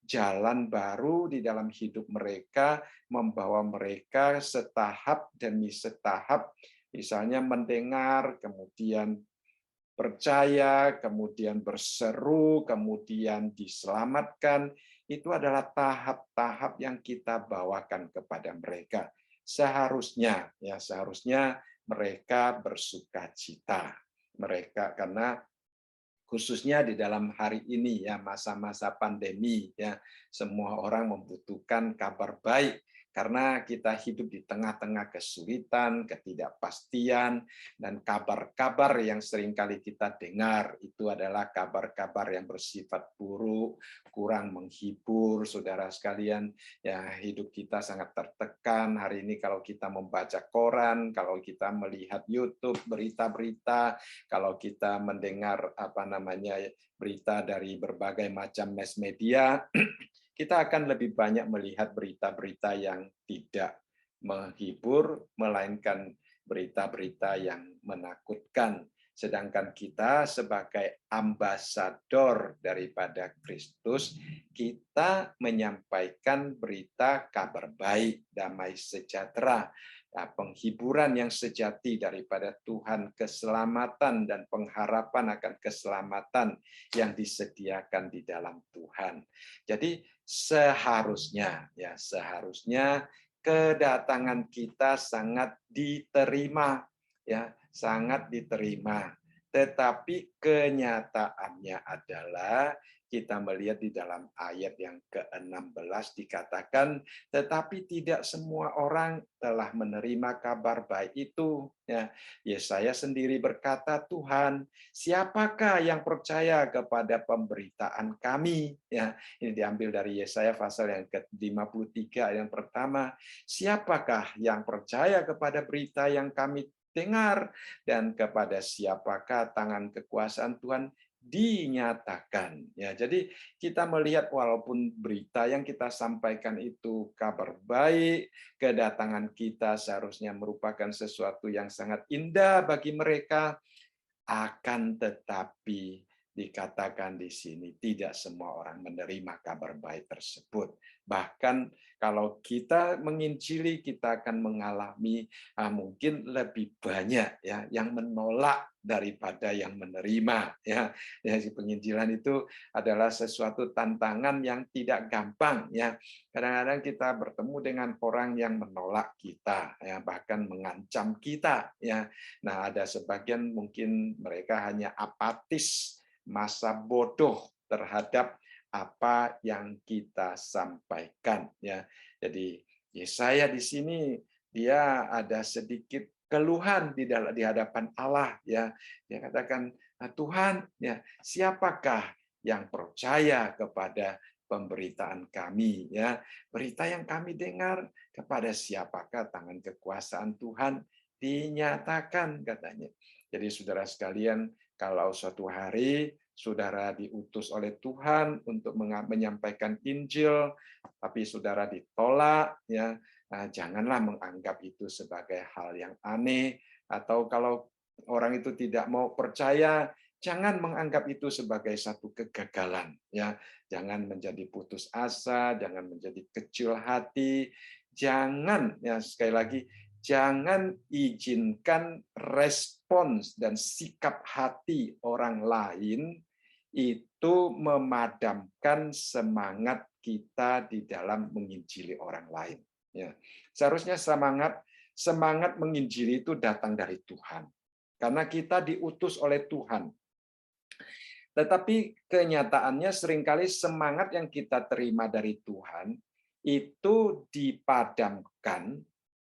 jalan baru di dalam hidup mereka, membawa mereka setahap demi setahap, misalnya mendengar, kemudian percaya, kemudian berseru, kemudian diselamatkan. Itu adalah tahap-tahap yang kita bawakan kepada mereka. Seharusnya mereka bersukacita. Mereka, karena khususnya di dalam hari ini ya, masa-masa pandemi ya, semua orang membutuhkan kabar baik karena kita hidup di tengah-tengah kesulitan, ketidakpastian, dan kabar-kabar yang seringkali kita dengar itu adalah kabar-kabar yang bersifat buruk, kurang menghibur. Saudara sekalian, ya, hidup kita sangat tertekan hari ini kalau kita membaca koran, kalau kita melihat YouTube berita-berita, kalau kita mendengar berita dari berbagai macam mass media, kita akan lebih banyak melihat berita-berita yang tidak menghibur, melainkan berita-berita yang menakutkan. Sedangkan kita sebagai ambasador daripada Kristus, kita menyampaikan berita kabar baik, damai sejahtera, penghiburan yang sejati daripada Tuhan, keselamatan dan pengharapan akan keselamatan yang disediakan di dalam Tuhan. Jadi seharusnya kedatangan kita sangat diterima, ya, sangat diterima. Tetapi kenyataannya adalah kita melihat di dalam ayat yang ke-16 dikatakan, tetapi tidak semua orang telah menerima kabar baik itu. Ya, Yesaya sendiri berkata, Tuhan, siapakah yang percaya kepada pemberitaan kami? Ya, ini diambil dari Yesaya pasal yang ke-53 yang pertama. Siapakah yang percaya kepada berita yang kami dengar, dan kepada siapakah tangan kekuasaan Tuhan dinyatakan. Ya, jadi kita melihat walaupun berita yang kita sampaikan itu kabar baik, kedatangan kita seharusnya merupakan sesuatu yang sangat indah bagi mereka, akan tetapi dikatakan di sini tidak semua orang menerima kabar baik tersebut. Bahkan kalau kita menginjili, kita akan mengalami mungkin lebih banyak ya yang menolak daripada yang menerima. Ya, penginjilan itu adalah sesuatu tantangan yang tidak gampang. Ya, kadang-kadang kita bertemu dengan orang yang menolak kita, ya, bahkan mengancam kita. Ya, nah ada sebagian mungkin mereka hanya apatis, masa bodoh terhadap apa yang kita sampaikan, ya. Jadi Yesaya di sini dia ada sedikit keluhan di hadapan Allah, ya. Dia katakan, Tuhan, ya, siapakah yang percaya kepada pemberitaan kami, ya. Berita yang kami dengar, kepada siapakah tangan kekuasaan Tuhan dinyatakan, katanya. Jadi saudara sekalian, kalau suatu hari saudara diutus oleh Tuhan untuk menyampaikan Injil, tapi saudara ditolak, ya, janganlah menganggap itu sebagai hal yang aneh, atau kalau orang itu tidak mau percaya, Jangan menganggap itu sebagai satu kegagalan, ya. Jangan menjadi putus asa, jangan menjadi kecil hati, jangan, ya, sekali lagi, jangan izinkan respons dan sikap hati orang lain itu memadamkan semangat kita di dalam menginjili orang lain. Ya. Seharusnya semangat menginjili itu datang dari Tuhan. Karena kita diutus oleh Tuhan. Tetapi kenyataannya seringkali semangat yang kita terima dari Tuhan itu dipadamkan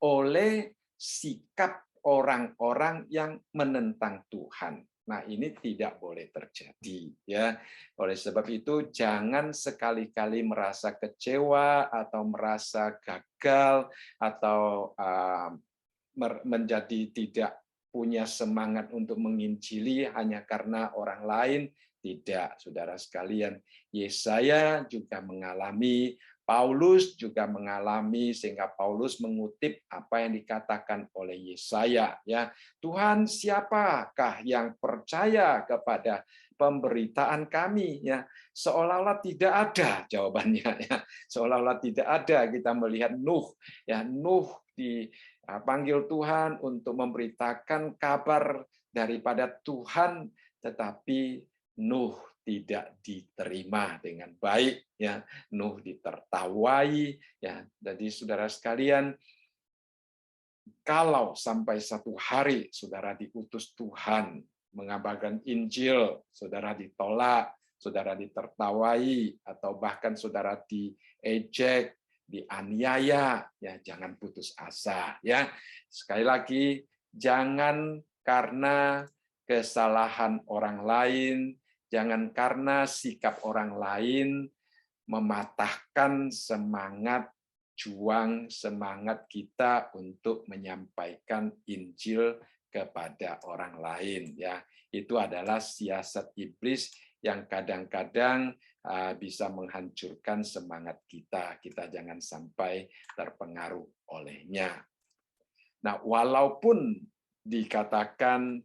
oleh sikap orang-orang yang menentang Tuhan. Nah, ini tidak boleh terjadi, ya. Oleh sebab itu jangan sekali-kali merasa kecewa atau merasa gagal atau menjadi tidak punya semangat untuk menginjili hanya karena orang lain. Tidak, saudara sekalian. Yesaya juga mengalami, Paulus juga mengalami, sehingga Paulus mengutip apa yang dikatakan oleh Yesaya. Ya, Tuhan, siapakah yang percaya kepada pemberitaan kami? Ya, seolah-olah tidak ada jawabannya. Ya, seolah-olah tidak ada. Kita melihat Nuh, ya, Nuh dipanggil Tuhan untuk memberitakan kabar daripada Tuhan, tetapi Nuh tidak diterima dengan baik, ya. Nuh ditertawai, ya. Jadi saudara sekalian, kalau sampai satu hari saudara diutus Tuhan mengabarkan Injil, saudara ditolak, saudara ditertawai, atau bahkan saudara diejek, dianiaya, ya jangan putus asa, ya. Sekali lagi, jangan karena kesalahan orang lain, jangan karena sikap orang lain mematahkan semangat juang, semangat kita untuk menyampaikan Injil kepada orang lain, ya. Itu adalah siasat iblis yang kadang-kadang bisa menghancurkan semangat kita. Kita jangan sampai terpengaruh olehnya. Nah, walaupun dikatakan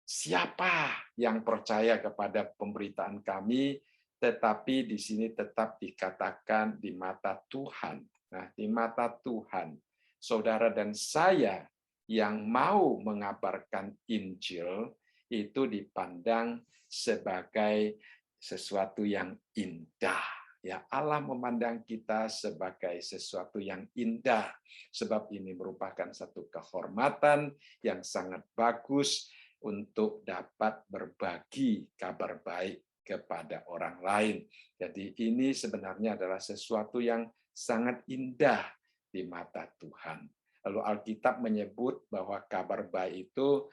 siapa yang percaya kepada pemberitaan kami, tetapi di sini tetap dikatakan di mata Tuhan. Nah, di mata Tuhan, saudara dan saya yang mau mengabarkan Injil itu dipandang sebagai sesuatu yang indah. Ya, Allah memandang kita sebagai sesuatu yang indah, sebab ini merupakan satu kehormatan yang sangat bagus untuk dapat berbagi kabar baik kepada orang lain. Jadi ini sebenarnya adalah sesuatu yang sangat indah di mata Tuhan. Lalu Alkitab menyebut bahwa kabar baik itu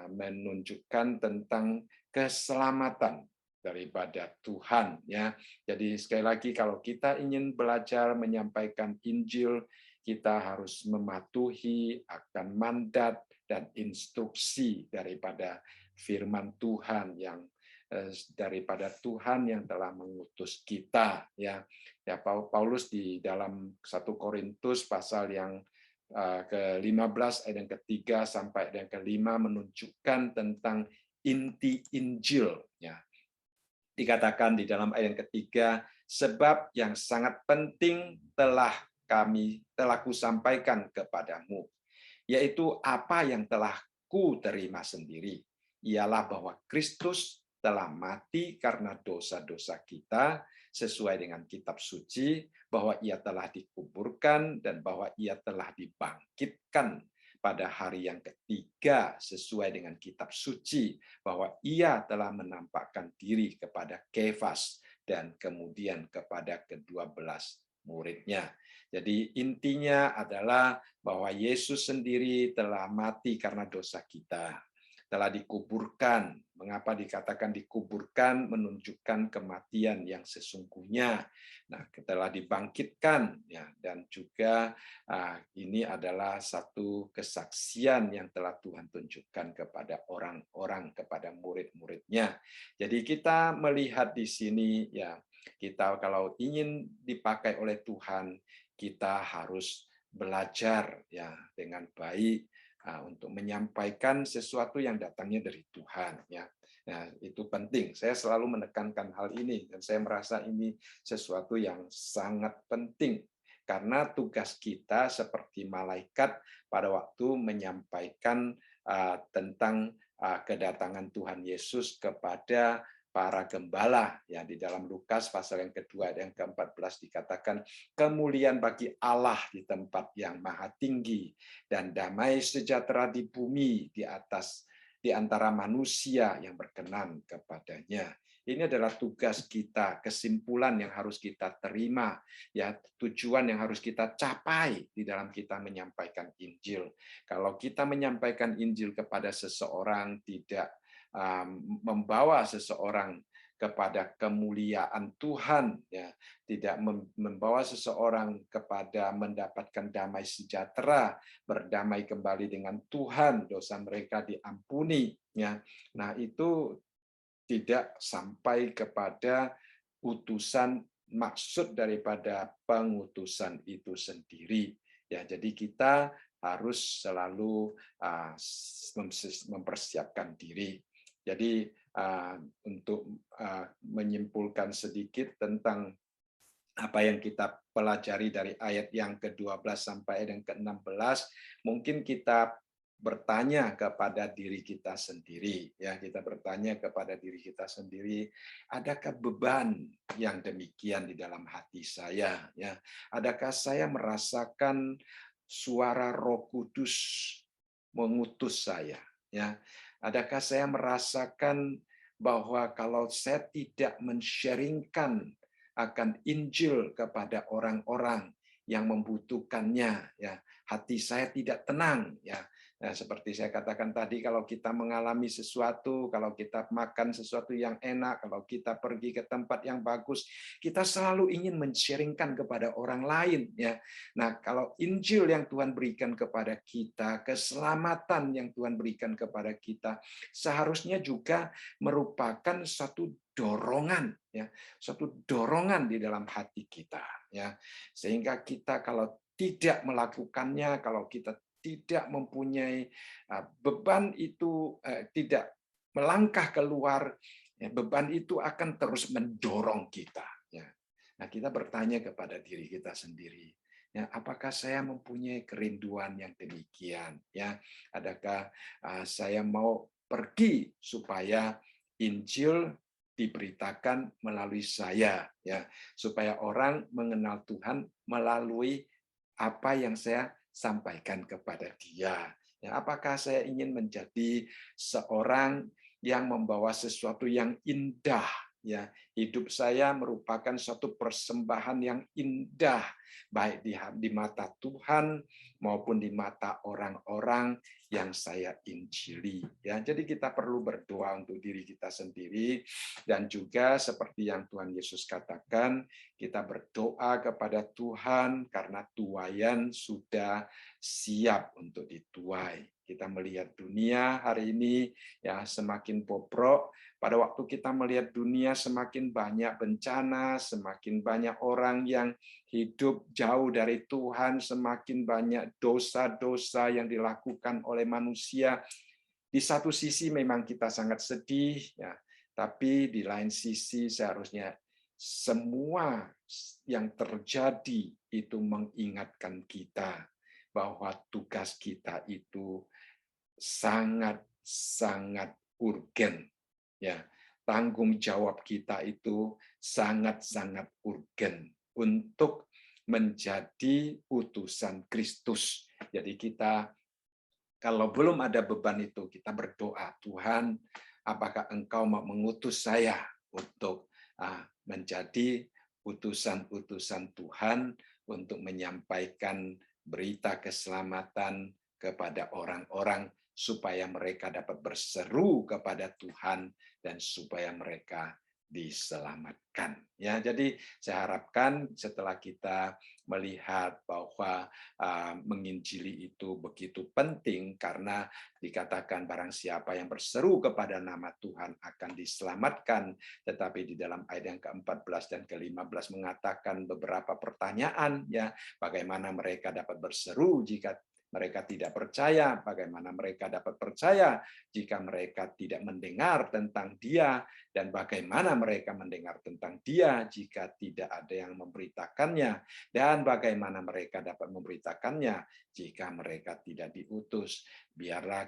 menunjukkan tentang keselamatan daripada Tuhan, ya. Jadi sekali lagi, kalau kita ingin belajar menyampaikan Injil, kita harus mematuhi akan mandat dan instruksi daripada firman Tuhan yang daripada Tuhan yang telah mengutus kita, ya. Ya, Paulus di dalam 1 Korintus pasal yang ke-15 ayat yang ketiga sampai yang kelima menunjukkan tentang inti Injil, ya. Dikatakan di dalam ayat yang ketiga, sebab yang sangat penting telah kusampaikan kepadamu, yaitu apa yang telah ku terima sendiri, ialah bahwa Kristus telah mati karena dosa-dosa kita sesuai dengan kitab suci, bahwa ia telah dikuburkan dan bahwa ia telah dibangkitkan pada hari yang ketiga sesuai dengan kitab suci, bahwa ia telah menampakkan diri kepada Kefas dan kemudian kepada ke-12 muridnya. Jadi intinya adalah bahwa Yesus sendiri telah mati karena dosa kita, telah dikuburkan. Mengapa dikatakan dikuburkan? Menunjukkan kematian yang sesungguhnya. Nah, telah dibangkitkan, ya, dan juga ini adalah satu kesaksian yang telah Tuhan tunjukkan kepada orang-orang, kepada murid-muridnya. Jadi kita melihat di sini, ya, kita kalau ingin dipakai oleh Tuhan, kita harus belajar, ya, dengan baik, untuk menyampaikan sesuatu yang datangnya dari Tuhan, ya. Nah, itu penting. Saya selalu menekankan hal ini dan saya merasa ini sesuatu yang sangat penting karena tugas kita seperti malaikat pada waktu menyampaikan tentang kedatangan Tuhan Yesus kepada para gembala, ya, di dalam Lukas pasal yang kedua dan ke-14 dikatakan kemuliaan bagi Allah di tempat yang maha tinggi dan damai sejahtera di bumi di antara manusia yang berkenan kepadanya. Ini adalah tugas kita, kesimpulan yang harus kita terima, ya, tujuan yang harus kita capai di dalam kita menyampaikan Injil. Kalau kita menyampaikan Injil kepada seseorang tidak membawa seseorang kepada kemuliaan Tuhan, ya, tidak membawa seseorang kepada mendapatkan damai sejahtera, berdamai kembali dengan Tuhan, dosa mereka diampuni, ya. Nah, itu tidak sampai kepada utusan, maksud daripada pengutusan itu sendiri, ya. Jadi kita harus selalu mempersiapkan diri. Jadi untuk menyimpulkan sedikit tentang apa yang kita pelajari dari ayat yang ke-12 sampai ayat yang ke-16, mungkin kita bertanya kepada diri kita sendiri, ya, kita bertanya kepada diri kita sendiri, adakah beban yang demikian di dalam hati saya, ya? Adakah saya merasakan suara Roh Kudus mengutus saya, ya? Adakah saya merasakan bahwa kalau saya tidak men-sharingkan akan Injil kepada orang-orang yang membutuhkannya, ya, hati saya tidak tenang, ya. Nah, seperti saya katakan tadi, kalau kita mengalami sesuatu, kalau kita makan sesuatu yang enak, kalau kita pergi ke tempat yang bagus, kita selalu ingin men-sharingkan kepada orang lain, ya. Nah, kalau Injil yang Tuhan berikan kepada kita, keselamatan yang Tuhan berikan kepada kita, seharusnya juga merupakan satu dorongan, ya, suatu dorongan di dalam hati kita, ya, sehingga kita kalau tidak melakukannya, kalau kita tidak mempunyai beban itu, tidak melangkah keluar, ya, beban itu akan terus mendorong kita, ya. Nah, kita bertanya kepada diri kita sendiri, ya, apakah saya mempunyai kerinduan yang demikian, ya? Adakah saya mau pergi supaya Injil diberitakan melalui saya, ya, supaya orang mengenal Tuhan melalui apa yang saya sampaikan kepada dia. Ya, apakah saya ingin menjadi seorang yang membawa sesuatu yang indah, ya, hidup saya merupakan suatu persembahan yang indah baik di mata Tuhan maupun di mata orang-orang yang saya injili, ya. Jadi kita perlu berdoa untuk diri kita sendiri dan juga seperti yang Tuhan Yesus katakan, kita berdoa kepada Tuhan karena tuaian sudah siap untuk dituai. Kita melihat dunia hari ini ya semakin bobrok. Pada waktu kita melihat dunia semakin banyak bencana, semakin banyak orang yang hidup jauh dari Tuhan, semakin banyak dosa-dosa yang dilakukan oleh manusia. Di satu sisi memang kita sangat sedih, ya, tapi di lain sisi seharusnya semua yang terjadi itu mengingatkan kita bahwa tugas kita itu sangat-sangat urgen, ya. Tanggung jawab kita itu sangat-sangat urgen untuk menjadi utusan Kristus. Jadi kita kalau belum ada beban itu, kita berdoa, Tuhan, apakah Engkau mau mengutus saya untuk menjadi utusan-utusan Tuhan untuk menyampaikan berita keselamatan kepada orang-orang supaya mereka dapat berseru kepada Tuhan dan supaya mereka diselamatkan. Ya, jadi saya harapkan setelah kita melihat bahwa menginjili itu begitu penting karena dikatakan barang siapa yang berseru kepada nama Tuhan akan diselamatkan, tetapi di dalam ayat yang ke-14 dan ke-15 mengatakan beberapa pertanyaan, ya, bagaimana mereka dapat berseru jika mereka tidak percaya. Bagaimana mereka dapat percaya jika mereka tidak mendengar tentang Dia, dan bagaimana mereka mendengar tentang Dia jika tidak ada yang memberitakannya, dan bagaimana mereka dapat memberitakannya jika mereka tidak diutus. Biarlah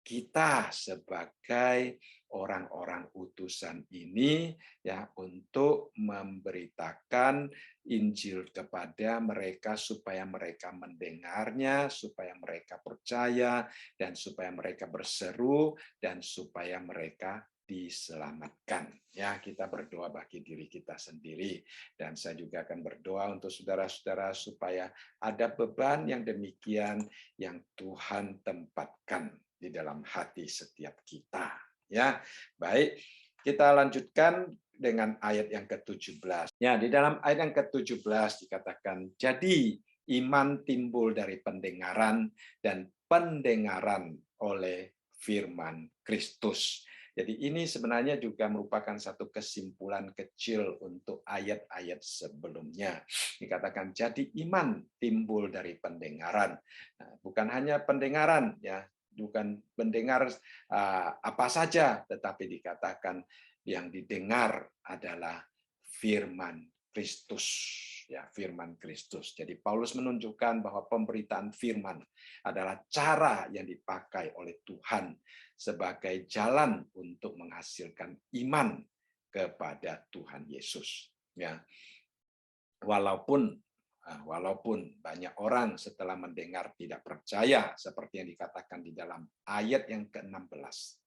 kita sebagai orang-orang utusan ini ya untuk memberitakan Injil kepada mereka supaya mereka mendengarnya, supaya mereka percaya, dan supaya mereka berseru, dan supaya mereka diselamatkan. Ya, kita berdoa bagi diri kita sendiri, dan saya juga akan berdoa untuk saudara-saudara supaya ada beban yang demikian yang Tuhan tempatkan di dalam hati setiap kita. Ya, baik. Kita lanjutkan dengan ayat yang ke-17. Ya, di dalam ayat yang ke-17 dikatakan, jadi iman timbul dari pendengaran, dan pendengaran oleh firman Kristus. Jadi ini sebenarnya juga merupakan satu kesimpulan kecil untuk ayat-ayat sebelumnya. Dikatakan jadi iman timbul dari pendengaran. Nah, bukan hanya pendengaran ya, bukan mendengar apa saja, tetapi dikatakan yang didengar adalah firman Kristus, ya, firman Kristus. Jadi Paulus menunjukkan bahwa pemberitaan firman adalah cara yang dipakai oleh Tuhan sebagai jalan untuk menghasilkan iman kepada Tuhan Yesus. Ya, walaupun banyak orang setelah mendengar tidak percaya seperti yang dikatakan di dalam ayat yang ke-16.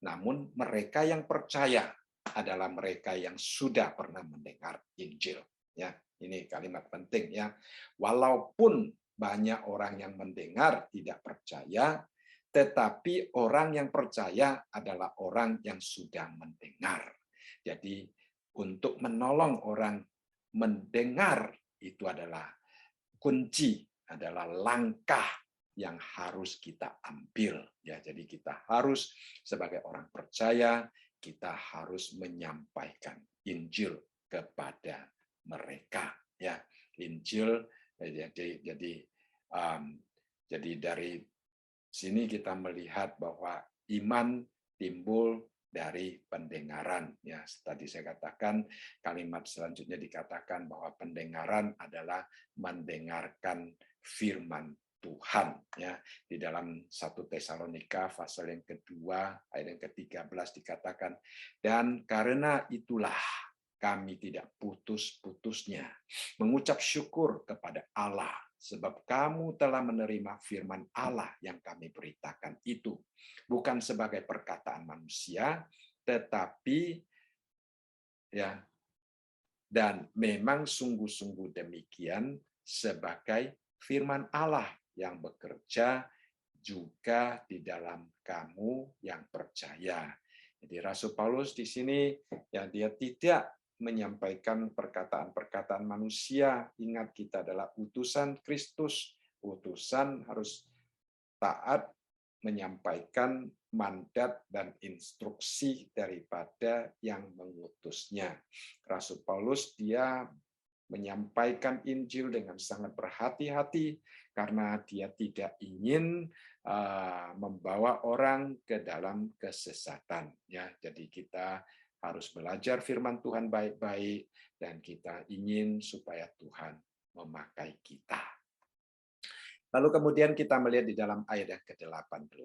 Namun mereka yang percaya adalah mereka yang sudah pernah mendengar Injil. Ya, ini kalimat penting ya. Walaupun banyak orang yang mendengar tidak percaya, tetapi orang yang percaya adalah orang yang sudah mendengar. Jadi untuk menolong orang mendengar itu adalah kunci, adalah langkah yang harus kita ambil. Ya, jadi kita harus sebagai orang percaya, kita harus menyampaikan Injil kepada mereka. Ya, Injil. Jadi dari sini kita melihat bahwa iman timbul dari pendengaran. Ya, tadi saya katakan kalimat selanjutnya dikatakan bahwa pendengaran adalah mendengarkan firman Tuhan. Ya, di dalam 1 Tesalonika pasal yang kedua ayat yang ke-13 dikatakan, dan karena itulah kami tidak putus-putusnya mengucap syukur kepada Allah, sebab kamu telah menerima firman Allah yang kami beritakan itu, bukan sebagai perkataan manusia, tetapi ya, dan memang sungguh-sungguh demikian sebagai firman Allah yang bekerja juga di dalam kamu yang percaya. Jadi Rasul Paulus di sini ya, dia tidak menyampaikan perkataan-perkataan manusia. Ingat, kita adalah utusan Kristus. Utusan harus taat menyampaikan mandat dan instruksi daripada yang mengutusnya. Rasul Paulus dia menyampaikan Injil dengan sangat berhati-hati karena dia tidak ingin membawa orang ke dalam kesesatan. Ya, jadi kita harus belajar firman Tuhan baik-baik, dan kita ingin supaya Tuhan memakai kita. Lalu kemudian kita melihat di dalam ayat yang ke-18.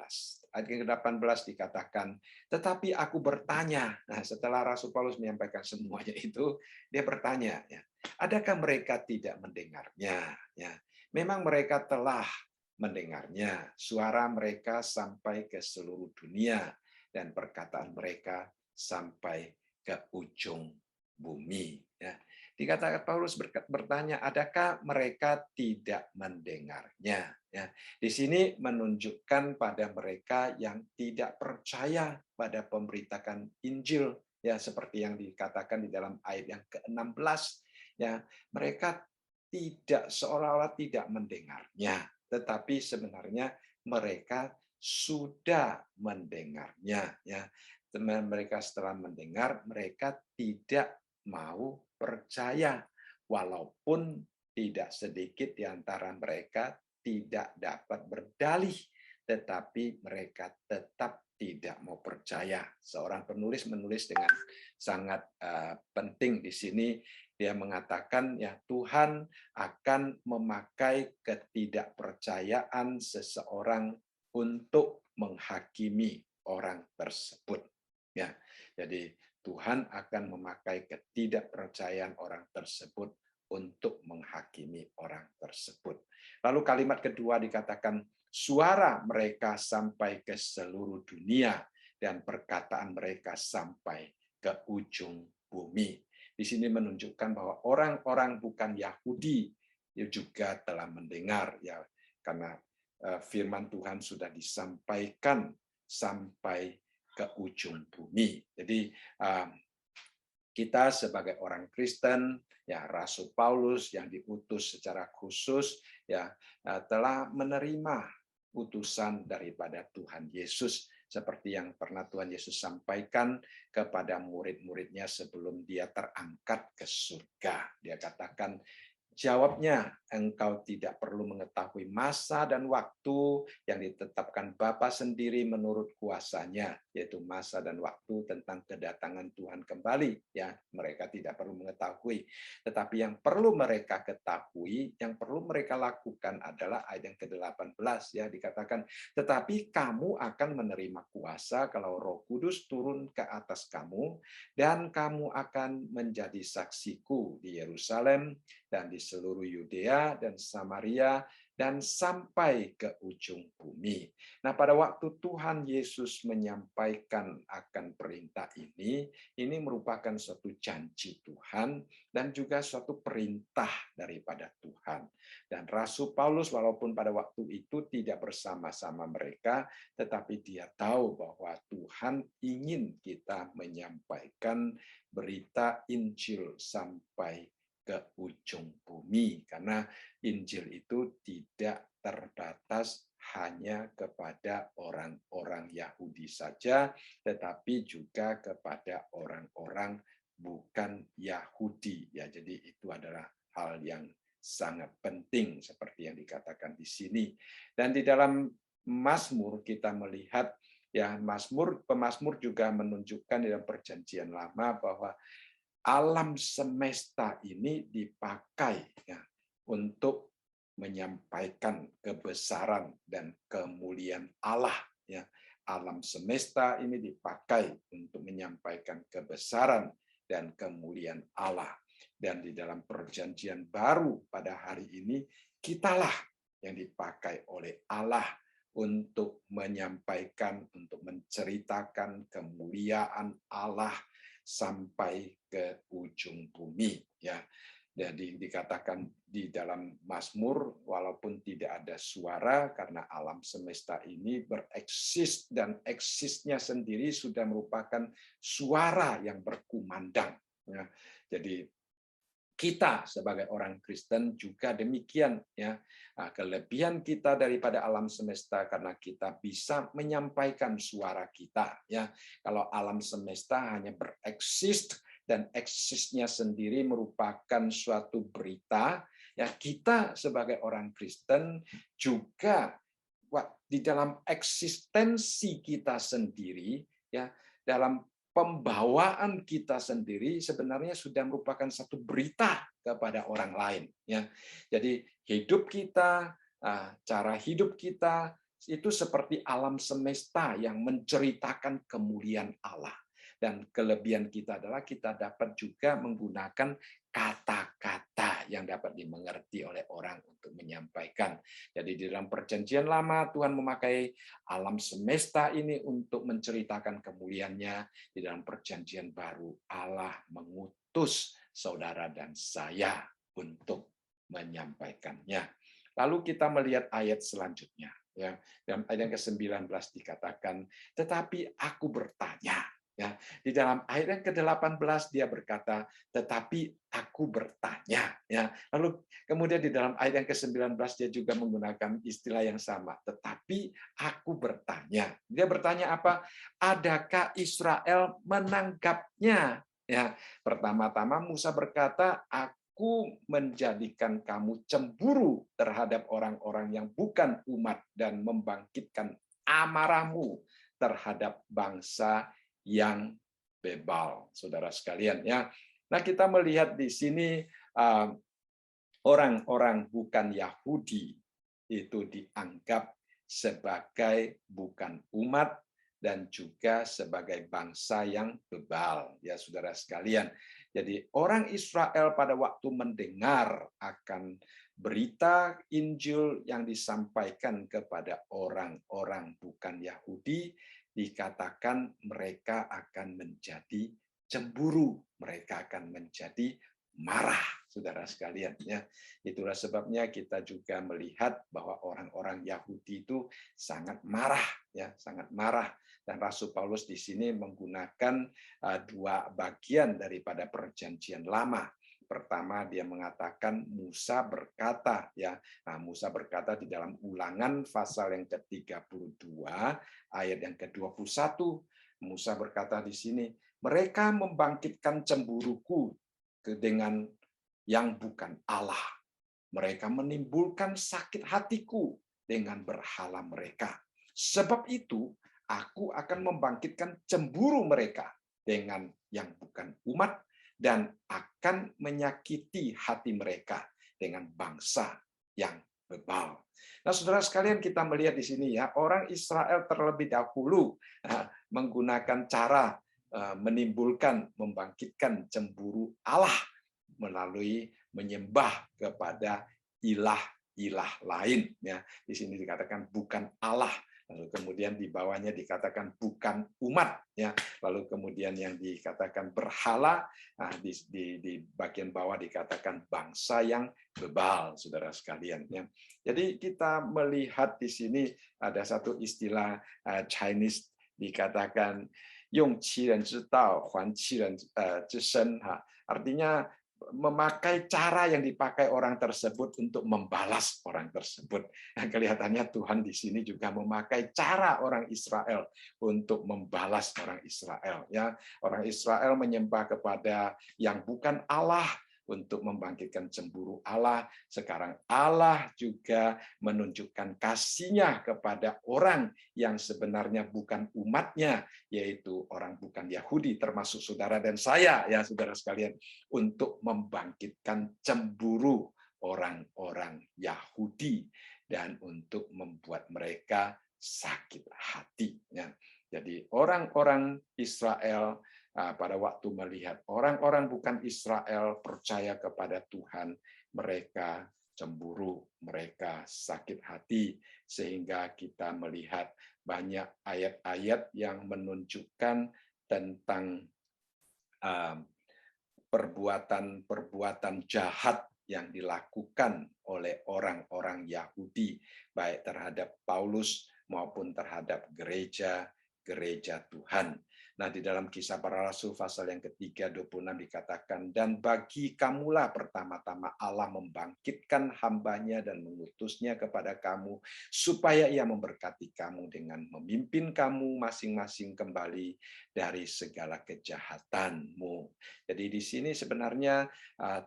Ayat yang ke-18 dikatakan, tetapi aku bertanya. Nah, setelah Rasul Paulus menyampaikan semuanya itu, dia bertanya, ya, adakah mereka tidak mendengarnya? Ya, memang mereka telah mendengarnya. Suara mereka sampai ke seluruh dunia, dan perkataan mereka sampai ke ujung bumi. Ya. Dikatakan Paulus bertanya, adakah mereka tidak mendengarnya? Ya. Di sini menunjukkan pada mereka yang tidak percaya pada pemberitakan Injil, ya, seperti yang dikatakan di dalam ayat yang ke-16. Ya, mereka tidak, seolah-olah tidak mendengarnya, tetapi sebenarnya mereka sudah mendengarnya. Ya. Mereka setelah mendengar, mereka tidak mau percaya, walaupun tidak sedikit di antara mereka tidak dapat berdalih, tetapi mereka tetap tidak mau percaya. Seorang penulis menulis dengan sangat penting di sini. Dia mengatakan ya Tuhan akan memakai ketidakpercayaan seseorang untuk menghakimi orang tersebut. Ya, jadi Tuhan akan memakai ketidakpercayaan orang tersebut untuk menghakimi orang tersebut. Lalu kalimat kedua dikatakan, suara mereka sampai ke seluruh dunia dan perkataan mereka sampai ke ujung bumi. Di sini menunjukkan bahwa orang-orang bukan Yahudi juga telah mendengar, ya, karena firman Tuhan sudah disampaikan sampai ke ujung bumi. Jadi kita sebagai orang Kristen, ya Rasul Paulus yang diutus secara khusus, ya telah menerima utusan daripada Tuhan Yesus, seperti yang pernah Tuhan Yesus sampaikan kepada murid-muridnya sebelum dia terangkat ke surga. Dia katakan, jawabnya, engkau tidak perlu mengetahui masa dan waktu yang ditetapkan Bapa sendiri menurut kuasanya, yaitu masa dan waktu tentang kedatangan Tuhan kembali. Ya, mereka tidak perlu mengetahui. Tetapi yang perlu mereka ketahui, yang perlu mereka lakukan adalah ayat yang ke-18, ya, dikatakan, tetapi kamu akan menerima kuasa kalau Roh Kudus turun ke atas kamu, dan kamu akan menjadi saksiku di Yerusalem dan di seluruh Yudea dan Samaria dan sampai ke ujung bumi. Nah, pada waktu Tuhan Yesus menyampaikan akan perintah ini merupakan suatu janji Tuhan dan juga suatu perintah daripada Tuhan. Dan Rasul Paulus walaupun pada waktu itu tidak bersama-sama mereka, tetapi dia tahu bahwa Tuhan ingin kita menyampaikan berita Injil sampai ke ujung bumi, karena Injil itu tidak terbatas hanya kepada orang-orang Yahudi saja, tetapi juga kepada orang-orang bukan Yahudi. Ya, jadi itu adalah hal yang sangat penting seperti yang dikatakan di sini. Dan di dalam Mazmur kita melihat, ya, pemazmur juga menunjukkan dalam Perjanjian Lama bahwa alam semesta ini dipakai, ya, untuk menyampaikan kebesaran dan kemuliaan Allah. Ya, alam semesta ini dipakai untuk menyampaikan kebesaran dan kemuliaan Allah. Dan di dalam Perjanjian Baru pada hari ini, kitalah yang dipakai oleh Allah untuk menyampaikan, untuk menceritakan kemuliaan Allah sampai ke ujung bumi, ya. Jadi dikatakan di dalam Mazmur, walaupun tidak ada suara karena alam semesta ini bereksis dan eksisnya sendiri sudah merupakan suara yang berkumandang, ya. Jadi kita sebagai orang Kristen juga demikian, ya. Kelebihan kita daripada alam semesta karena kita bisa menyampaikan suara kita, ya. Kalau alam semesta hanya bereksis dan eksisnya sendiri merupakan suatu berita, ya, kita sebagai orang Kristen juga di dalam eksistensi kita sendiri, ya, dalam pembawaan kita sendiri sebenarnya sudah merupakan satu berita kepada orang lain, ya. Jadi hidup kita, cara hidup kita itu seperti alam semesta yang menceritakan kemuliaan Allah. Dan kelebihan kita adalah kita dapat juga menggunakan kata-kata yang dapat dimengerti oleh orang untuk menyampaikan. Jadi di dalam Perjanjian Lama Tuhan memakai alam semesta ini untuk menceritakan kemuliaannya. Di dalam Perjanjian Baru Allah mengutus saudara dan saya untuk menyampaikannya. Lalu kita melihat ayat selanjutnya, ya. Dalam ayat yang ke-19 dikatakan, tetapi aku bertanya. Ya, di dalam ayat yang ke-18 dia berkata, tetapi aku bertanya. Ya, lalu kemudian di dalam ayat yang ke-19 dia juga menggunakan istilah yang sama, tetapi aku bertanya. Dia bertanya apa? Adakah Israel menangkapnya? Ya, pertama-tama Musa berkata, Aku menjadikan kamu cemburu terhadap orang-orang yang bukan umat dan membangkitkan amarahmu terhadap bangsa yang bebal, saudara sekalian ya. Nah, kita melihat di sini orang-orang bukan Yahudi itu dianggap sebagai bukan umat dan juga sebagai bangsa yang bebal, ya saudara sekalian. Jadi orang Israel pada waktu mendengar akan berita Injil yang disampaikan kepada orang-orang bukan Yahudi, dikatakan mereka akan menjadi cemburu, mereka akan menjadi marah, saudara sekalian. Ya, itulah sebabnya kita juga melihat bahwa orang-orang Yahudi itu sangat marah, ya, sangat marah. Dan Rasul Paulus di sini menggunakan dua bagian daripada Perjanjian Lama. Pertama dia mengatakan Musa berkata, ya. Nah, Musa berkata di dalam Ulangan pasal yang ke-32 ayat yang ke-21. Musa berkata di sini, mereka membangkitkan cemburuku dengan yang bukan Allah. Mereka menimbulkan sakit hatiku dengan berhala mereka. Sebab itu aku akan membangkitkan cemburu mereka dengan yang bukan umat dan akan menyakiti hati mereka dengan bangsa yang bebal. Nah, saudara sekalian, kita melihat di sini ya, orang Israel terlebih dahulu menggunakan cara menimbulkan, membangkitkan cemburu Allah melalui menyembah kepada ilah-ilah lain. Ya, di sini dikatakan bukan Allah. Lalu kemudian di bawahnya dikatakan bukan umat, ya. Lalu kemudian yang dikatakan berhala, nah, di bagian bawah dikatakan bangsa yang bebal, saudara sekalian. Ya. Jadi kita melihat di sini ada satu istilah Chinese dikatakan 用其人之道还其人之身, artinya memakai cara yang dipakai orang tersebut untuk membalas orang tersebut. Nah, kelihatannya Tuhan di sini juga memakai cara orang Israel untuk membalas orang Israel. Ya, orang Israel menyembah kepada yang bukan Allah untuk membangkitkan cemburu Allah. Sekarang Allah juga menunjukkan kasih-Nya kepada orang yang sebenarnya bukan umatnya, yaitu orang bukan Yahudi, termasuk saudara dan saya, ya saudara sekalian, untuk membangkitkan cemburu orang-orang Yahudi dan untuk membuat mereka sakit hati. Jadi orang-orang Israel pada waktu melihat orang-orang bukan Israel percaya kepada Tuhan, mereka cemburu, mereka sakit hati, sehingga kita melihat banyak ayat-ayat yang menunjukkan tentang perbuatan-perbuatan jahat yang dilakukan oleh orang-orang Yahudi, baik terhadap Paulus maupun terhadap gereja Tuhan. Nah, di dalam Kisah Para Rasul pasal yang ketiga 26 dikatakan, dan bagi kamulah pertama-tama Allah membangkitkan hamba-Nya dan mengutusnya kepada kamu, supaya Ia memberkati kamu dengan memimpin kamu masing-masing kembali dari segala kejahatanmu. Jadi di sini sebenarnya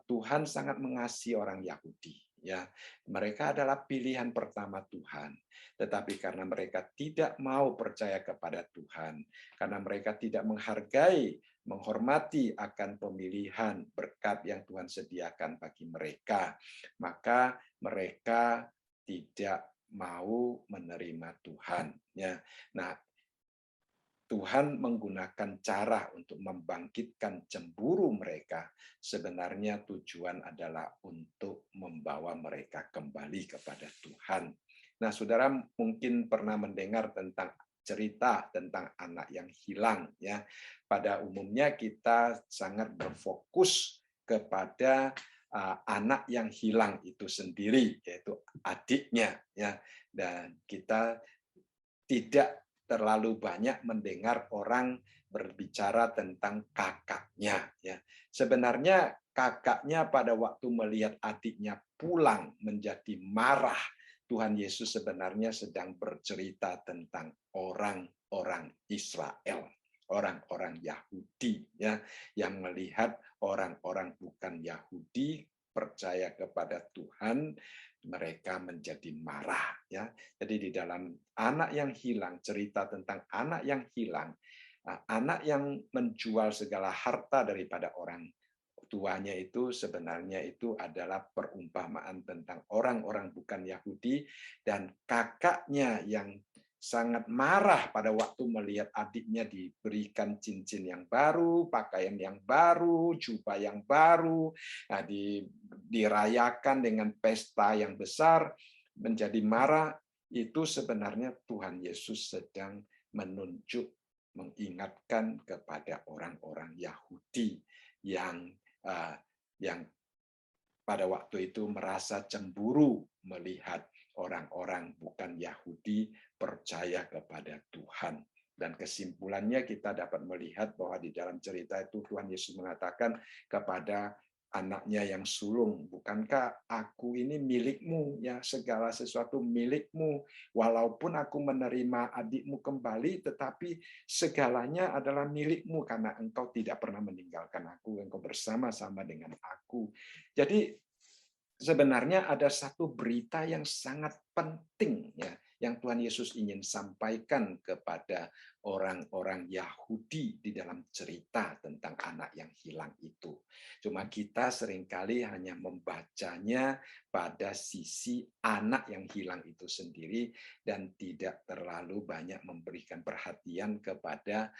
Tuhan sangat mengasihi orang Yahudi. Ya, mereka adalah pilihan pertama Tuhan, tetapi karena mereka tidak mau percaya kepada Tuhan, karena mereka tidak menghargai, menghormati akan pemilihan berkat yang Tuhan sediakan bagi mereka, maka mereka tidak mau menerima Tuhan. Ya, nah, Tuhan menggunakan cara untuk membangkitkan cemburu mereka. Sebenarnya tujuan adalah untuk membawa mereka kembali kepada Tuhan. Nah, saudara mungkin pernah mendengar tentang cerita tentang anak yang hilang. Ya, pada umumnya kita sangat berfokus kepada anak yang hilang itu sendiri, yaitu adiknya. Ya, dan kita tidak terlalu banyak mendengar orang berbicara tentang kakaknya. Ya, sebenarnya kakaknya pada waktu melihat adiknya pulang menjadi marah. Tuhan Yesus sebenarnya sedang bercerita tentang orang-orang Israel, orang-orang Yahudi, ya, yang melihat orang-orang bukan Yahudi percaya kepada Tuhan, mereka menjadi marah, ya. Jadi di dalam anak yang hilang, cerita tentang anak yang hilang, anak yang menjual segala harta daripada orang tuanya itu sebenarnya itu adalah perumpamaan tentang orang-orang bukan Yahudi, dan kakaknya yang sangat marah pada waktu melihat adiknya diberikan cincin yang baru, pakaian yang baru, jubah yang baru, dirayakan dengan pesta yang besar, menjadi marah. Itu sebenarnya Tuhan Yesus sedang menunjuk, mengingatkan kepada orang-orang Yahudi yang yang pada waktu itu merasa cemburu melihat orang-orang bukan Yahudi percaya kepada Tuhan. Dan kesimpulannya kita dapat melihat bahwa di dalam cerita itu Tuhan Yesus mengatakan kepada anaknya yang sulung, bukankah aku ini milikmu, ya, segala sesuatu milikmu, walaupun aku menerima adikmu kembali, tetapi segalanya adalah milikmu karena engkau tidak pernah meninggalkan aku, engkau bersama-sama dengan aku. Jadi sebenarnya ada satu berita yang sangat penting, ya, yang Tuhan Yesus ingin sampaikan kepada orang-orang Yahudi di dalam cerita tentang anak yang hilang itu. Cuma kita seringkali hanya membacanya pada sisi anak yang hilang itu sendiri dan tidak terlalu banyak memberikan perhatian kepada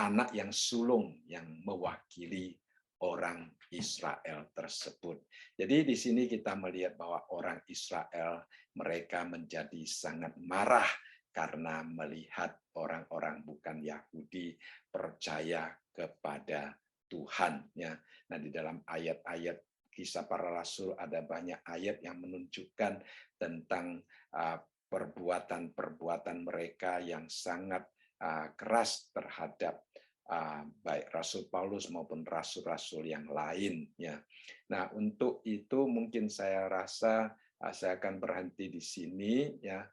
anak yang sulung yang mewakili orang Israel tersebut. Jadi di sini kita melihat bahwa orang Israel mereka menjadi sangat marah karena melihat orang-orang bukan Yahudi percaya kepada Tuhan. Nah, di dalam ayat-ayat Kisah Para Rasul ada banyak ayat yang menunjukkan tentang perbuatan-perbuatan mereka yang sangat keras terhadap baik Rasul Paulus maupun rasul-rasul yang lain, ya. Nah, untuk itu mungkin saya rasa saya akan berhenti di sini, ya.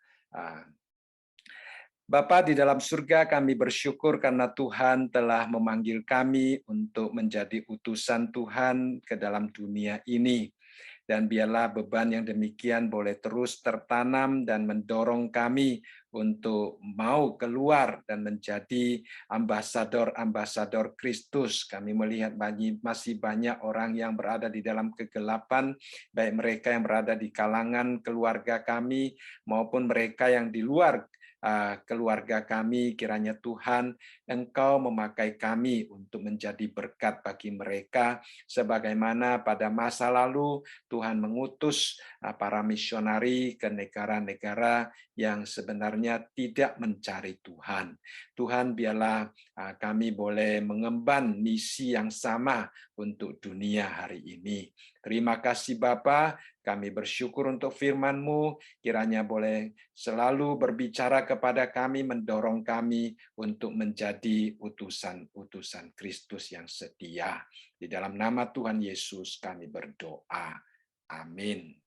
Bapa di dalam surga, kami bersyukur karena Tuhan telah memanggil kami untuk menjadi utusan Tuhan ke dalam dunia ini. Dan biarlah beban yang demikian boleh terus tertanam dan mendorong kami untuk mau keluar dan menjadi ambasador-ambasador Kristus. Kami melihat masih banyak orang yang berada di dalam kegelapan, baik mereka yang berada di kalangan keluarga kami maupun mereka yang di luar keluarga kami. Kiranya Tuhan, Engkau memakai kami untuk menjadi berkat bagi mereka, sebagaimana pada masa lalu Tuhan mengutus para misionari ke negara-negara yang sebenarnya tidak mencari Tuhan. Tuhan, biarlah kami boleh mengemban misi yang sama untuk dunia hari ini. Terima kasih Bapa, kami bersyukur untuk firman-Mu, kiranya boleh selalu berbicara kepada kami, mendorong kami untuk menjadi utusan-utusan Kristus yang setia. Di dalam nama Tuhan Yesus kami berdoa. Amin.